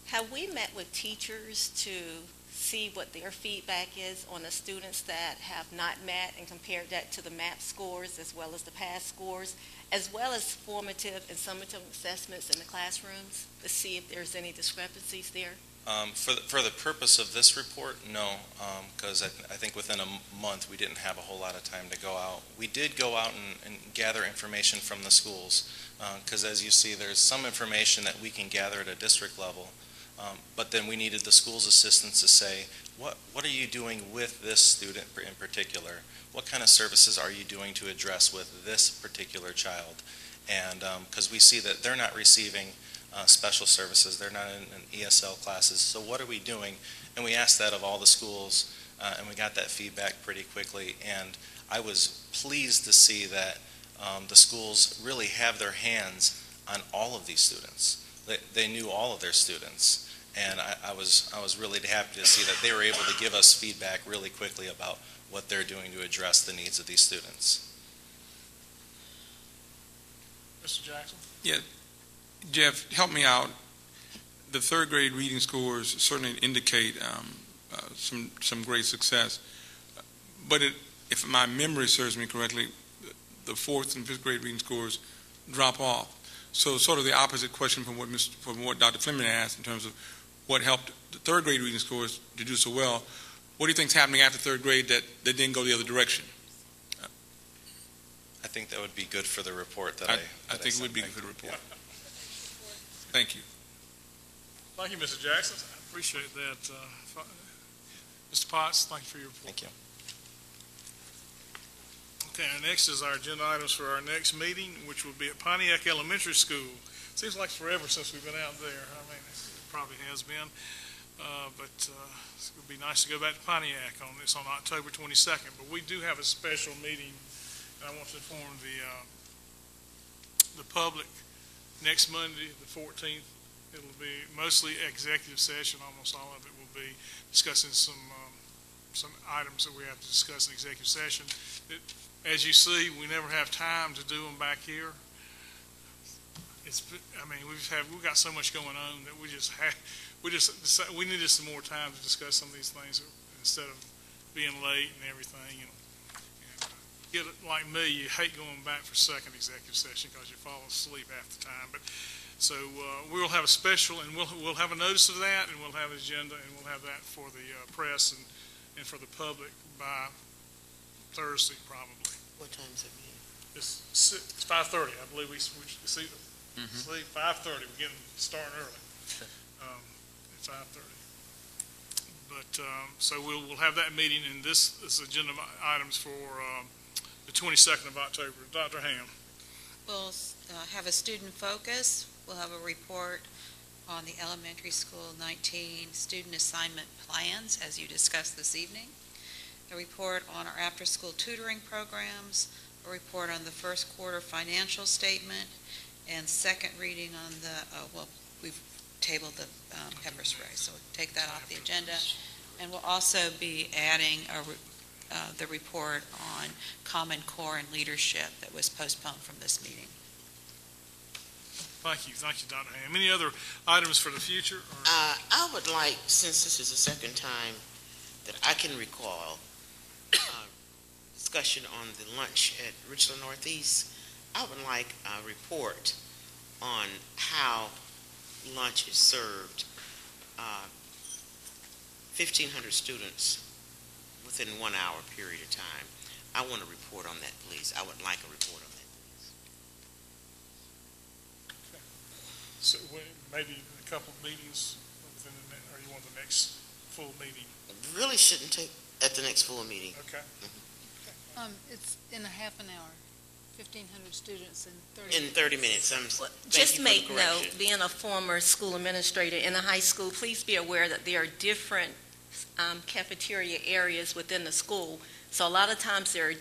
Have we met with teachers to see what their feedback is on the students that have not met and compared that to the MAP scores as well as the PASS scores, as well as formative and summative assessments in the classrooms to see if there's any discrepancies there? For the purpose of this report, no, because I think within a month we didn't have a whole lot of time to go out. We did go out and gather information from the schools, because as you see, there's some information that we can gather at a district level, but then we needed the school's assistants to say, what are you doing with this student in particular? What kind of services are you doing to address with this particular child? And because we see that they're not receiving special services, they're not in ESL classes, so what are we doing? And we asked that of all the schools, and we got that feedback pretty quickly, and I was pleased to see that the schools really have their hands on all of these students. They knew all of their students, and I was really happy to see that they were able to give us feedback really quickly about what they're doing to address the needs of these students. Mr. Jackson? Yeah. Jeff, help me out. The third grade reading scores certainly indicate some great success, but if my memory serves me correctly, the fourth and fifth grade reading scores drop off. So sort of the opposite question from what Dr. Flemming asked in terms of what helped the third grade reading scores to do so well. What do you think is happening after third grade that didn't go the other direction? I think that would be good for the report that I think it would be good for the report. Thank you. Thank you, Mr. Jackson. I appreciate that. Mr. Potts, thank you for your report. Thank you. Okay, our next is our agenda items for our next meeting, which will be at Pontiac Elementary School. Seems like forever since we've been out there. I mean, it probably has been. But it would be nice to go back to Pontiac on October 22nd. But we do have a special meeting, and I want to inform the public. Next Monday, the 14th, it'll be mostly executive session. Almost all of it will be discussing some items that we have to discuss in executive session. As you see, we never have time to do them back here. We've got so much going on that we needed some more time to discuss some of these things instead of being late and everything. Get it like me, you hate going back for second executive session because you fall asleep half the time. But so we'll have a special, and we'll have a notice of that, and we'll have an agenda, and we'll have that for the press and for the public by Thursday probably. What time is it? It's 5:30, I believe. We see 5:30. We're starting early at 5:30. But so we'll have that meeting, and this agenda items for the 22nd of October. Dr. Ham. We'll have a student focus. We'll have a report on the elementary school 19 student assignment plans, as you discussed this evening. A report on our after-school tutoring programs, a report on the first quarter financial statement, and second reading on we've tabled the pepper spray, so we'll take that off the agenda. And we'll also be adding the report on Common Core and leadership that was postponed from this meeting. Thank you, Dr. Ham. Any other items for the future? I would like, since this is the second time that I can recall, discussion on the lunch at Richland Northeast, I would like a report on how lunch is served. 1,500 students within 1 hour period of time. I want a report on that, please. I would like a report on that, please. So maybe a couple of meetings, or you want the next full meeting? Really shouldn't take at the next full meeting. Okay. It's in a half an hour, 1,500 students in 30 In 30 minutes. Thank Just you for the make note, correction. being a former school administrator in a high school, please be aware that there are different cafeteria areas within the school. So a lot of times there are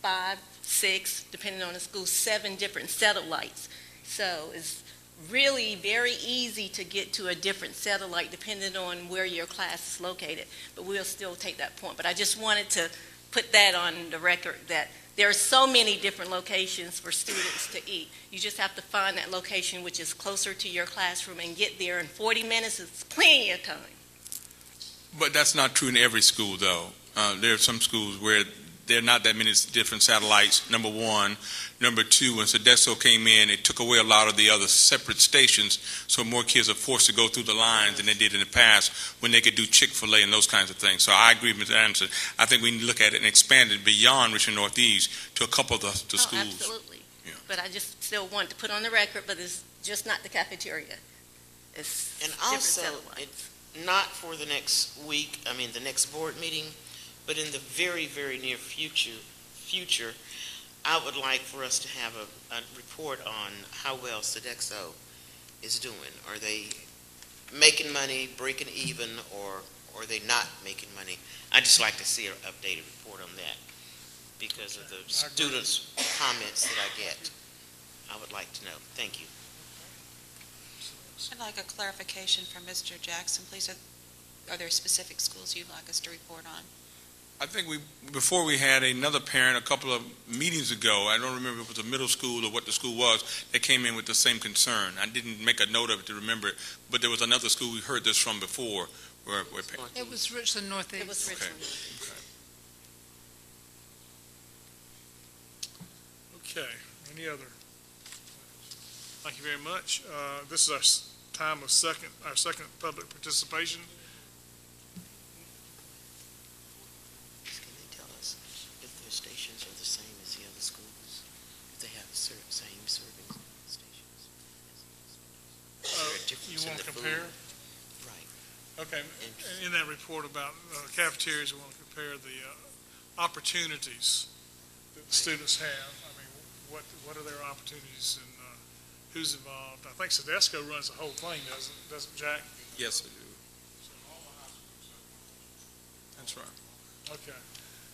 5, 6, depending on the school, 7 different satellites. So it's really very easy to get to a different satellite depending on where your class is located. But we'll still take that point. But I just wanted to put that on the record that there are so many different locations for students to eat. You just have to find that location which is closer to your classroom and get there in 40 minutes is plenty of time. But that's not true in every school, though. There are some schools where there are not that many different satellites, number one. Number two, when Sodexo came in, it took away a lot of the other separate stations, so more kids are forced to go through the lines than they did in the past when they could do Chick-fil-A and those kinds of things. So I agree with Mr. Anderson. I think we need to look at it and expand it beyond Richland Northeast to a couple of the schools. Absolutely. Yeah. But I just still want to put on the record, but it's just not the cafeteria. It's And different also, satellites. it's not for the next week, the next board meeting, but in the very, very near future, I would like for us to have a report on how well Sodexo is doing. Are they making money, breaking even, or are they not making money? I'd just like to see an updated report on that because of the students' comments that I get. I would like to know. Thank you. I'd like a clarification from Mr. Jackson, please. Are there specific schools you'd like us to report on? I think before we had another parent a couple of meetings ago, I don't remember if it was a middle school or what the school was, that came in with the same concern. I didn't make a note of it to remember it, but there was another school we heard this from before. It was Richland Northeast. It was Richland. Okay, any other? Thank you very much. This is our time of our second public participation. Can they tell us if their stations are the same as the other schools? If they have the same serving stations? Is there a difference You in want the to food? compare? Right. Okay, in that report about cafeterias, we want to compare the opportunities that the students have. I mean, what are their opportunities and who's involved? I think Sodexo runs the whole thing, doesn't Jack? Yes, they do. That's right. Okay,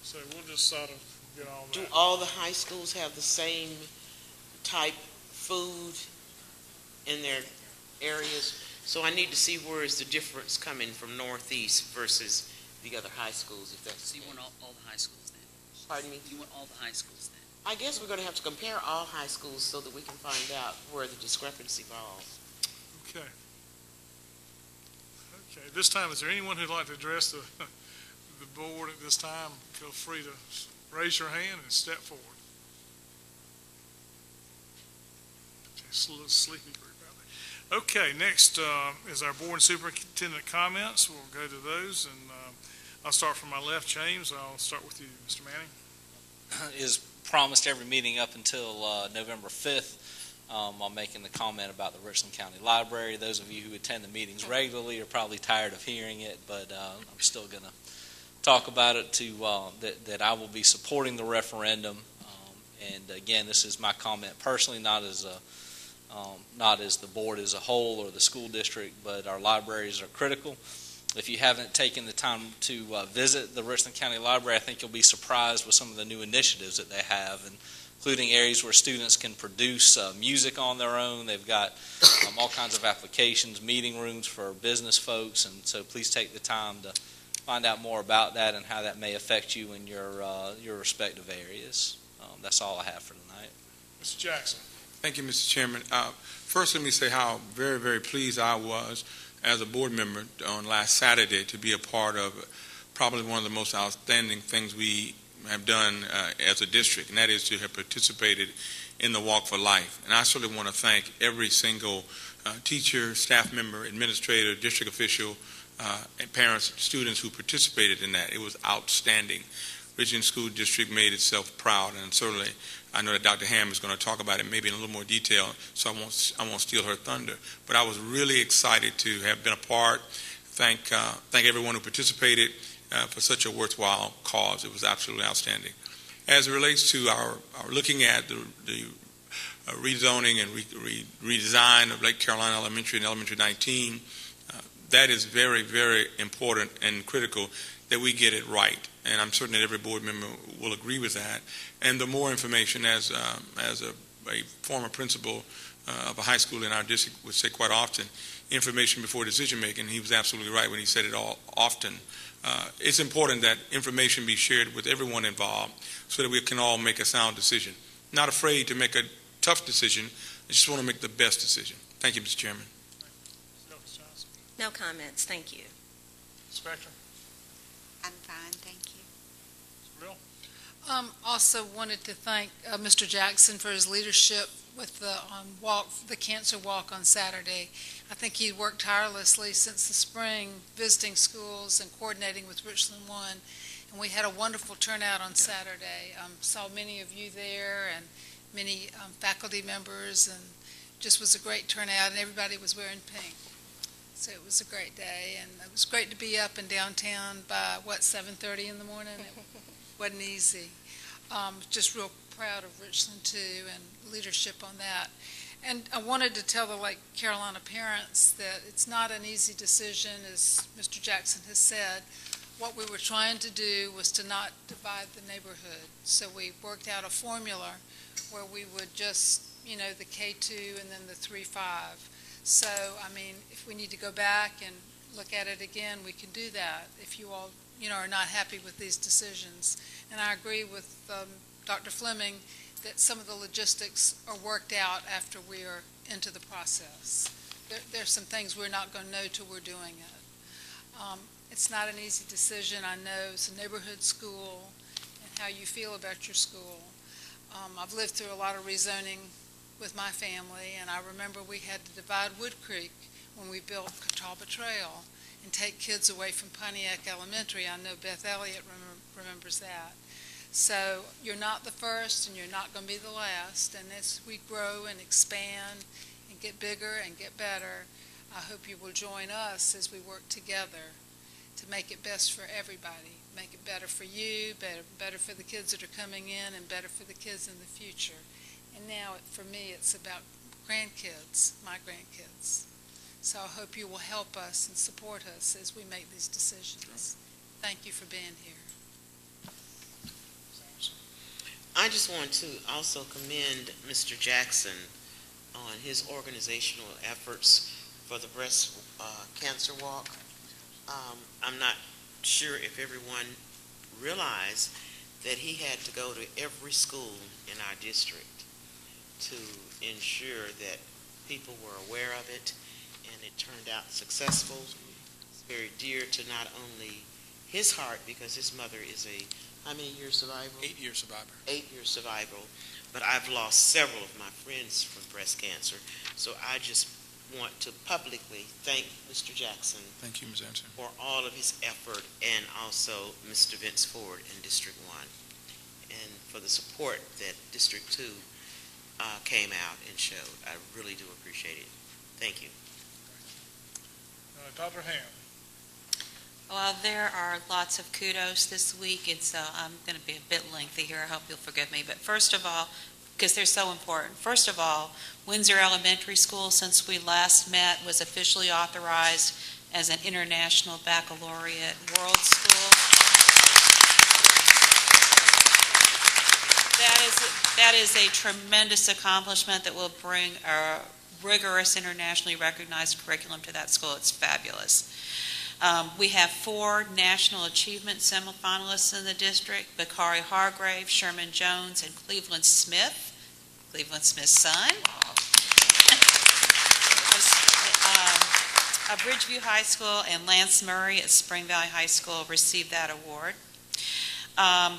so we'll just sort of get all that. Do all the high schools have the same type food in their areas? So I need to see where is the difference coming from Northeast versus the other high schools, if that's. So you want all the high schools then? Pardon me? You want all the high schools then? I guess we're going to have to compare all high schools so that we can find out where the discrepancy falls. Okay. Okay, this time, is there anyone who'd like to address the board at this time? Feel free to raise your hand and step forward. Okay, it's a little sleepy group out there. Okay, next is our board and superintendent comments. We'll go to those, and I'll start from my left, James. I'll start with you, Mr. Manning. Is promised every meeting up until November 5th. I'm making the comment about the Richland County Library. Those of you who attend the meetings regularly are probably tired of hearing it, but I'm still going to talk about it that I will be supporting the referendum. And again, this is my comment personally, not as the board as a whole or the school district, but our libraries are critical. If you haven't taken the time to visit the Richland County Library, I think you'll be surprised with some of the new initiatives that they have, including areas where students can produce music on their own. They've got all kinds of applications, meeting rooms for business folks, and so please take the time to find out more about that and how that may affect you in your respective areas. That's all I have for tonight. Mr. Jackson. Thank you, Mr. Chairman. First, let me say how very, very pleased I was as a board member on last Saturday to be a part of probably one of the most outstanding things we have done as a district, and that is to have participated in the Walk for Life. And I certainly want to thank every single teacher, staff member, administrator, district official, and parents, students who participated in that. It was outstanding. Richland School District made itself proud, and certainly I know that Dr. Ham is going to talk about it maybe in a little more detail, so I won't steal her thunder. But I was really excited to have been a part. thank everyone who participated for such a worthwhile cause. It was absolutely outstanding. As it relates to our looking at the rezoning and redesign of Lake Carolina Elementary and Elementary 19, that is very, very important and critical that we get it right. And I'm certain that every board member will agree with that. And the more information, as a former principal of a high school in our district would say quite often, information before decision making. He was absolutely right when he said it all often. It's important that information be shared with everyone involved so that we can all make a sound decision. Not afraid to make a tough decision. I just want to make the best decision. Thank you, Mr. Chairman. No comments, thank you. Specter? I'm fine, thank you. Real? Also wanted to thank Mr. Jackson for his leadership with the cancer walk on Saturday. I think he worked tirelessly since the spring, visiting schools and coordinating with Richland 1. And we had a wonderful turnout on Saturday. Saw many of you there and many faculty members, and just was a great turnout, and everybody was wearing pink. So it was a great day, and it was great to be up in downtown by, 7:30 in the morning? It wasn't easy. Just real proud of Richland, too, and leadership on that. And I wanted to tell the Lake Carolina parents that it's not an easy decision, as Mr. Jackson has said. What we were trying to do was to not divide the neighborhood. So we worked out a formula where we would just, the K2 and then the 3-5. So, if we need to go back and look at it again, we can do that if you all, are not happy with these decisions. And I agree with Dr. Flemming that some of the logistics are worked out after we are into the process. There's some things we're not going to know till we're doing it. It's not an easy decision. I know it's a neighborhood school and how you feel about your school. I've lived through a lot of rezoning with my family, and I remember we had to divide Wood Creek when we built Catawba Trail and take kids away from Pontiac Elementary. I know Beth Elliott remembers that. So you're not the first and you're not going to be the last, and as we grow and expand and get bigger and get better, I hope you will join us as we work together to make it best for everybody, make it better for you, better for the kids that are coming in, and better for the kids in the future. And now, for me, it's about grandkids, my grandkids. So I hope you will help us and support us as we make these decisions. Thank you for being here. I just want to also commend Mr. Jackson on his organizational efforts for the breast cancer walk. I'm not sure if everyone realized that he had to go to every school in our district to ensure that people were aware of it, and it turned out successful. It's very dear to not only his heart, because his mother is a, how many year survivor? 8-year survivor. 8-year survivor, but I've lost several of my friends from breast cancer, so I just want to publicly thank Mr. Jackson. Thank you, Ms. Anderson. For all of his effort, and also Mr. Vince Ford in District 1, and for the support that District 2 came out and showed. I really do appreciate it. Thank you. Dr. Ham. Well, there are lots of kudos this week, and so I'm going to be a bit lengthy here. I hope you'll forgive me. But first of all, because they're so important, first of all, Windsor Elementary School, since we last met, was officially authorized as an International Baccalaureate World School. That is a tremendous accomplishment that will bring a rigorous, internationally recognized curriculum to that school. It's fabulous. We have 4 National Achievement semifinalists in the district: Bakari Hargrave, Sherman Jones, and Cleveland Smith, Cleveland Smith's son. Bridgeview High School and Lance Murray at Spring Valley High School received that award.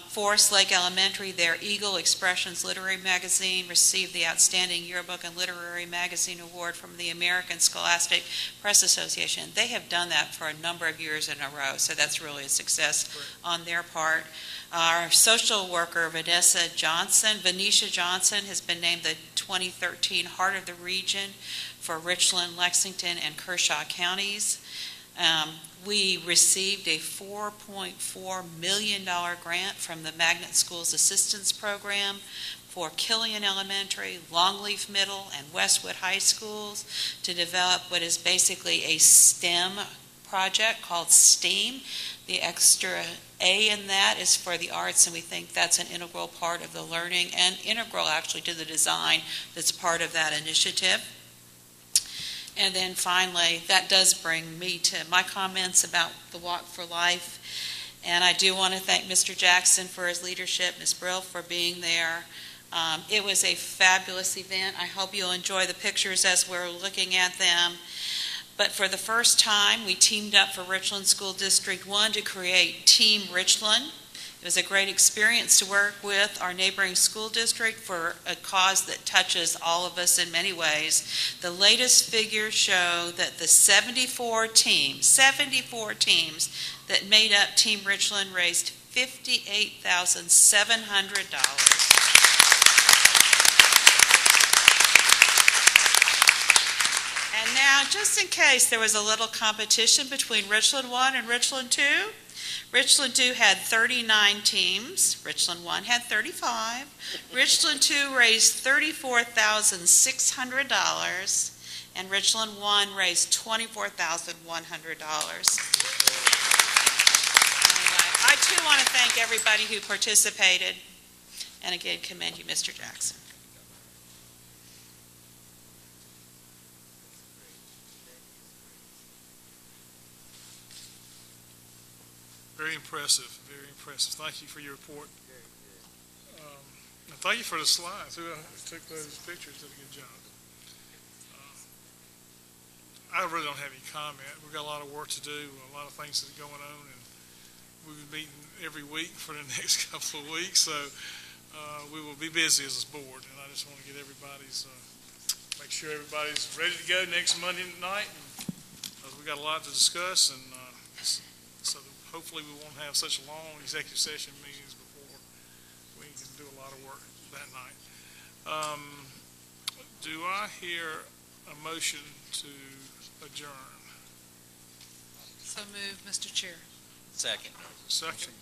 Forest Lake Elementary, their Eagle Expressions Literary Magazine received the Outstanding Yearbook and Literary Magazine Award from the American Scholastic Press Association. They have done that for a number of years in a row, so that's really a success on their part. Our social worker, Venetia Johnson, has been named the 2013 Heart of the Region for Richland, Lexington, and Kershaw counties. We received a $4.4 million grant from the Magnet Schools Assistance Program for Killian Elementary, Longleaf Middle, and Westwood High Schools to develop what is basically a STEM project called STEAM. The extra A in that is for the arts, and we think that's an integral part of the learning and integral actually to the design that's part of that initiative. And then finally, that does bring me to my comments about the Walk for Life. And I do want to thank Mr. Jackson for his leadership, Ms. Brill for being there. It was a fabulous event. I hope you'll enjoy the pictures as we're looking at them. But for the first time, we teamed up for Richland School District 1 to create Team Richland. It was a great experience to work with our neighboring school district for a cause that touches all of us in many ways. The latest figures show that the 74 teams that made up Team Richland raised $58,700. And now, just in case there was a little competition between Richland 1 and Richland 2, Richland 2 had 39 teams. Richland 1 had 35. Richland 2 raised $34,600, and Richland 1 raised $24,100. I too want to thank everybody who participated, and again commend you, Mr. Jackson. Very impressive, very impressive. Thank you for your report. And thank you for the slides. Who took those pictures did a good job. I really don't have any comment. We've got a lot of work to do, a lot of things that are going on, and we've been meeting every week for the next couple of weeks, so we will be busy as a board, and I just want to get make sure everybody's ready to go next Monday night, because we've got a lot to discuss, and so hopefully we won't have such long executive session meetings before we can do a lot of work that night. Do I hear a motion to adjourn? So moved, Mr. Chair. Second. Second.